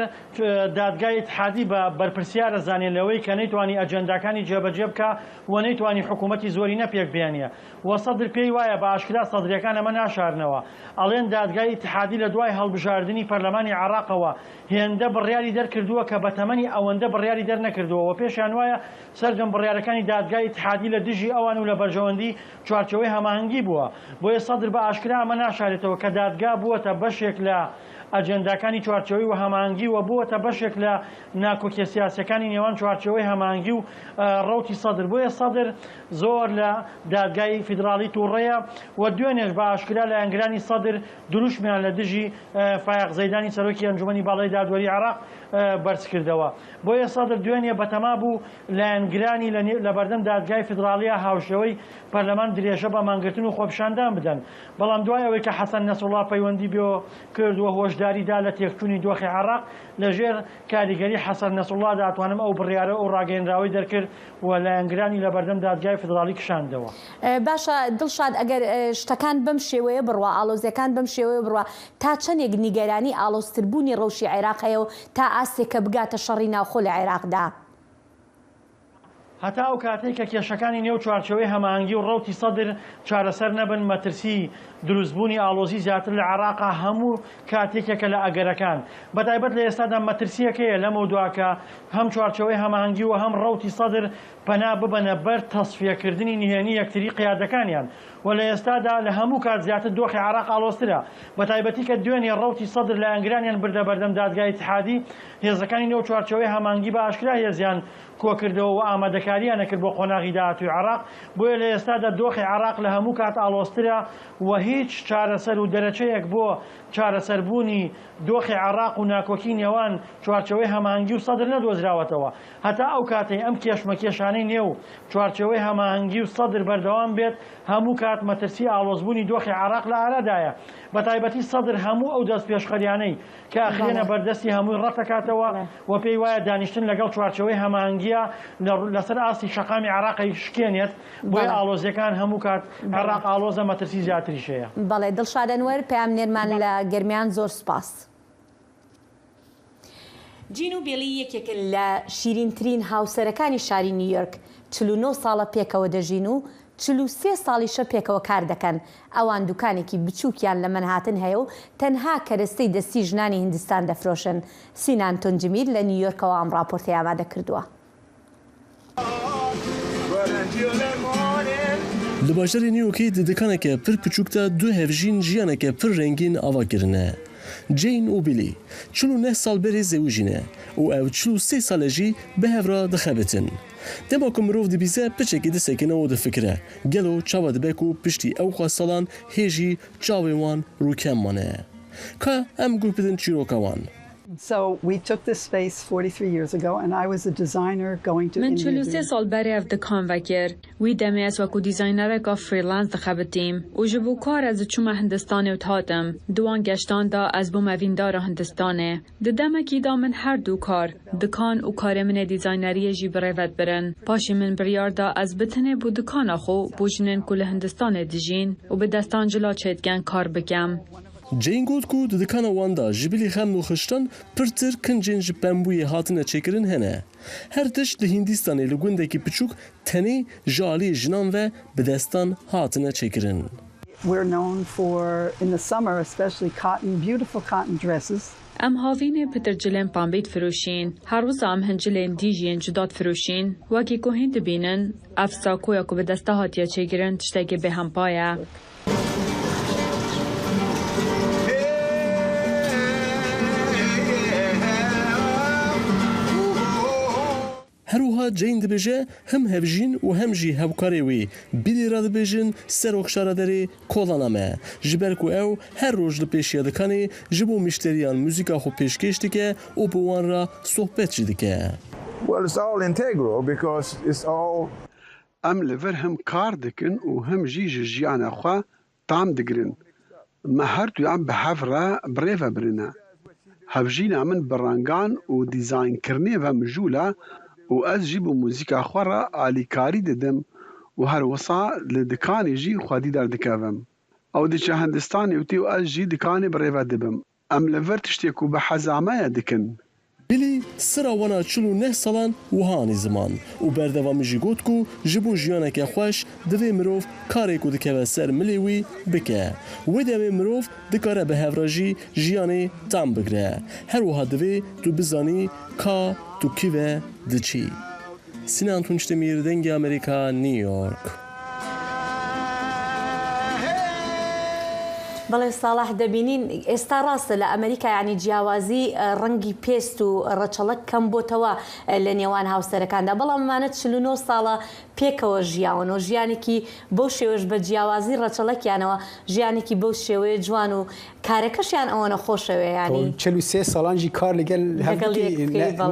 دادگای اتحادی بە بەرپرسیارە زانێنەوەی کە نەیتوانی ئەجەنداکانی جێبەجێ بکە و نەیتوانی حکوومەتی زۆری نەپێک بێنیە و سەدر پێی وایە بە ئاشکرا سەدرەکان ئەمە ناشارنەوە ئەڵێن دادگای اتحادی لە دوای هەڵبژاردننی پەرلەمانی عێراقەوە هێندە بڕیاری دەرکردووە کە بە تەمەنی ئەوەندە بڕیاری دەرنەکردووە و پێشیان وایە سەردەم بڕیارەکانی دادگای اتحادی لە دژی ئەوان و لە بەرژەوەندی چوارچێوەی هەماهەنگی بووە. بۆیە سەدر بە ئاشکرا ئەمە ناشارێتەوە کە دادگا بووەتە بەشێک لە ئەجەنداکانی چوارچێوەی و هەماهەنگی و بووەتە بەشێک لە ناکۆکیە سیاسەکانی نێوان چوارچێوەی هەماهەنگی و ڕەوتی سەدر. بۆیە سەدر زۆر لە دادگای فیدراڵی تووڕەیە و دوێنێش بە ئاشکرا لایەنگرانی سەدر دروشمیان لە دژی فایق زەیدانی سەرۆکی ئەنجومەنی باڵای دادوەری عێراق بەرز کردەوە بۆیە سەدر دوێنێ بەتەما بوو لایەنگرانی لە بەردەم دادگای فیدراالیە هاوشێوەی پەرلەمان درێژە بە مانگرتن و خۆپیشاندان بدەن بەڵام دوای ئەوەی کە حەسەن نەسروڵڵا پەیوەندی بێ کردووە هۆشداریدا لە تێکچوونی دۆخی عێراق لەژێر کاریگەری حەسەن نەسروڵڵا داتوانم ئەو بڕیارە و ڕاگەیەنراوی دەرکرد و لایەنگرانی لە بەردەم دادگای فیدراالی کشاندەوە باشە دڵشاد ئەگەر شتەکان بەم شێوەیە بڕوە ئالۆزیەکان بەم شێوەیە بڕوە تا چەندێک نیگەرانی ئالۆزتربوونی ڕەوشی عێراقەیە و تا ئاستێکە بگاتە شەڕی ناوخۆ لە عێراقدا هەتا ئەو کاتێک کە کێشەکانی نێو چوارچەوەی هەماهەنگی و ڕەوتی سەدر چارەسەر نەبن مەترسی دروستبوونی ئالۆزی زیاتر لە عێراقا هەموو کاتێکێکە لە ئەگەرەکان بەتایبەت لە ئێستادا مەترسیەکەیە لەمە دوواکە هەم چوارچەوەی هەماهەنگی و هەم ڕەوتی سەدر پەنا ببەنە بەر تەسفیەکردنی نهێنی یەکتری قیادەکانیان و لە ئێستادا لە هەموو کات زیاتر دۆخی عێراق ئالۆزترە بەتایبەتی کە دوێنێ ڕەوتی سەدر لە ئەنگرانیان بردە بەردەم دادگای اتحادی هێزەکانی نێو چوارچەوەی هەماهەنگی بە ئاشکرا هێزیان کۆکردەوە و ئامادەکاریان نەکرد بۆ قۆناغی داهاتووی عێراق بۆیە لە ئێستادا دۆخی عێراق لە هەموو کات ئالۆزترە و هیچ چارەسەر و دەرەچەیەک بۆ چارەسەربوونی دۆخی عێراق و ناکۆکی نێوان چوارچەوەی هەماهەنگی و سەدر نەدۆزراوەتەوە هەتا ئەو کاتەی ئەم کێشمەکێشانەی نێو چوارچەوەی هەماهەنگی و سەدر بەردەوام بێت هەموو کات مەترسی ئالۆزبوونی دۆخی عێراق لە ئارادایە بەتایبەتی سەدر هەموو ئەو دەست پێشخەریانەی کە ئەخرێنە بەردەستی هەمووی ڕەتەکاتەوە و پێی وایە دانیشتن لەگەڵ چوارچەوەی هەماهەنگیە لەسەر ئاستی شەقامی عێراقی شکێنێت بۆیە ئالۆزیەکان هەموو کات عێراق ئالۆزە مەترسی زیاتریشەیە بەڵێ دڵشاد ئەنوەر پامنێرمان لە گەرمیان زۆر سپاس جین و بێلی یەکێکن لە شیرینترین هاوسەرەکانی شاری نیویۆرک 49 ساڵە پێکەوە دەژین و 43 ساڵیشە پێکەوە کار دەکەن ئەوان دوکانێکی بچووکیان لە منهاتن هەیە و تەنها کەرەستەی دەستی ژنانی هیندستان دەفرۆشن سینان تۆنجمیر لە نیویۆرکەوە ئەم ڕاپۆرتەی ئامادە کردووە لە باشەری نیویۆرکی ددەکانێکە پر بچووکتە دو هەڤژین ژیانێکە پر ڕێنگین ئاواگرنە جین و بیلی 49 ساڵ بەرێ زەوژینە و ئەو 43 ساڵەژی بە هەڤرا دەخەبێتن دەما کو مرۆڤ دەبیزە پچێکی دەسێکەنەوە دەفکرە گەلۆ چاوە دەبێک و پشتی ئەو خوا ساڵان هێژی چاوێ وان ڕووکەممانە کە ئەم گوڵ بدن چیرۆکەوان So we took this space 43 years ago and I was a designer going to من 43 سال برای دکان وکر وی دمیاس وکو دیزاینر کا فریلنس دخبتیم و جبو کار از چوم هندستان و تاتم دوان گشتان دا از بو مویندار هندستانه ددمکی دا من هر دو کار دکان و کار من دیزاینری جی بروت برن پاش من بریار دا از بتنه بو دکان خو بوجنن کل هندستان دیجین و به دستان جلا چیدگن کار بکم جین گوت کو ددکانە واندا ji bilî xem û xiştan pirtir kincên ji pembûyê hatine çêkirin hene. Her tişt li Hindistanê li gundekî piçûk tenê ji aliyê jinan ve bi destan hatine çêkirin. We're known for in the summer especially beautiful cotton dresses. ام هاوین پتر جلن پامبیت فروشین هر روز ام هنجلن دیجین جدات فروشین وکی کو هند بینن افسا کویا کو به دسته هاتیا چیگرن تشتگی به هم پایه هروها جین دبیجه هم هفجین و هم جی هفکاری وی بیلی را دبیجن سر وخشاره داری کلانامه جبر کو او هر روز لپیشی دکانی جبو مشتریان موزیکا خو پیشکش دیگه و بوان را صحبت دیگه. Well, it's all integral because it's all. ام لور هم کار دکن و هم جی جیان خو تام دگرن. ما هر تو ام به حفره بریفه برنه. هفجین امن برانگان و دیزاین کرنه و مجوله و از جی بو موزیکا خورا آلیکاری ددم و هر وصا لدکانی جی خودی در دکاوم او دیچه هندستانی وتی و از جی دکانی بریوه دبم ام لور تشتیکو به حزامه دکن بیلی سرا وانا 49 سالان وهانی زمان و بردوامی جی گوت کو جبو جیانه که خوش دوی مروف کاری کو دکوه سر ملیوی بکه و دوی مروف دکاره به هفراجی جیانه تام بگره هر وها دوی تو بزانی که تو کیوه دچی سینان تونچتمیر دنگ امریکا نیویورک بەڵێ ساڵح دەبینین ئێستا ڕاستە لە ئەمریکا ینی جیاوازی ڕەنگی پێست و ڕەچەڵک کەم بۆتەوە لە نێوان هاوسەرەکاندا بەڵام ئەمانە 49 ساڵە پێکەوە ژیاون و ژیانێکی بەو شێوەش بە جیاوازی ڕەچەڵەکیانەوە ژیانێکی بەو شێوەیە جوان و کارەکەشیان ئەوەنە خۆشەوێ ینی 43 ساڵانجی کار لەگەل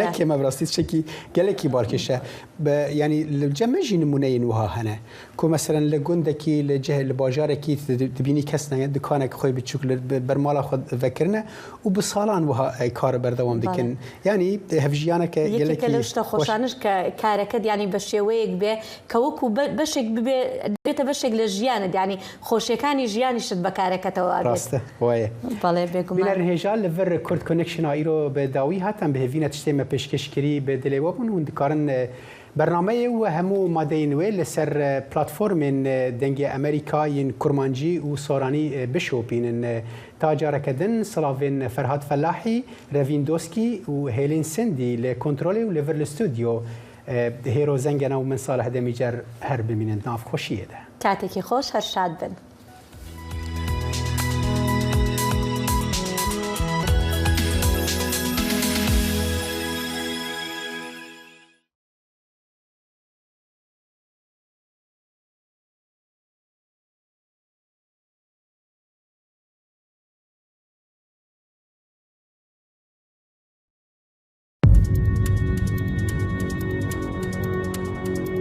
نەکێمە بڕاستی شتێکی گەلێکی بارکێشە ینی جەمەژی نمونەی وها هەنە کو مەسەرەن لە گوندێکی لە جەه لە باژارێکی دبینی کەس نەیە دوکانێک خۆی بچووک بەرماڵە خۆ ڤەکردنە و بە ساڵان وها کارە بەردەوام دکن ینی هەڤژیانەکە گەلێکی لە شتە خۆشانش کە کارەکەت ینی بە شێوەیەک بێ کە وەکو بەشێک ببێ دێتە بەشێک لە ژیانت ینی خۆشیەکانی ژیانیشت بە کارەکەتەوە ڕاستە وایە بەڵێ بێگومان هێژال لەڤەر کورد کۆنێکشن ئیرۆ بە داوی هاتان بهێڤینە تشتێمە پێشکەشکری بە دلێوە بوون و دکارن برنامه و همو ماده نوێ لەسەر پلتفۆرمێن دەنگی ئەمریکایین کورمانجی و سۆرانی بشۆپینن تا جارەکەدن سلاڤێن فەرهاد فەلاحی ڕەڤین دۆسکی و هێلین سندی لە کۆنترۆلێ و لەڤەر لە ستودیۆ هێرۆ زەنگەنە و من ساڵح دەمیجەر هەر ببینن ناف خۆشیەدا کاتێکی خۆش هەر شاد بن.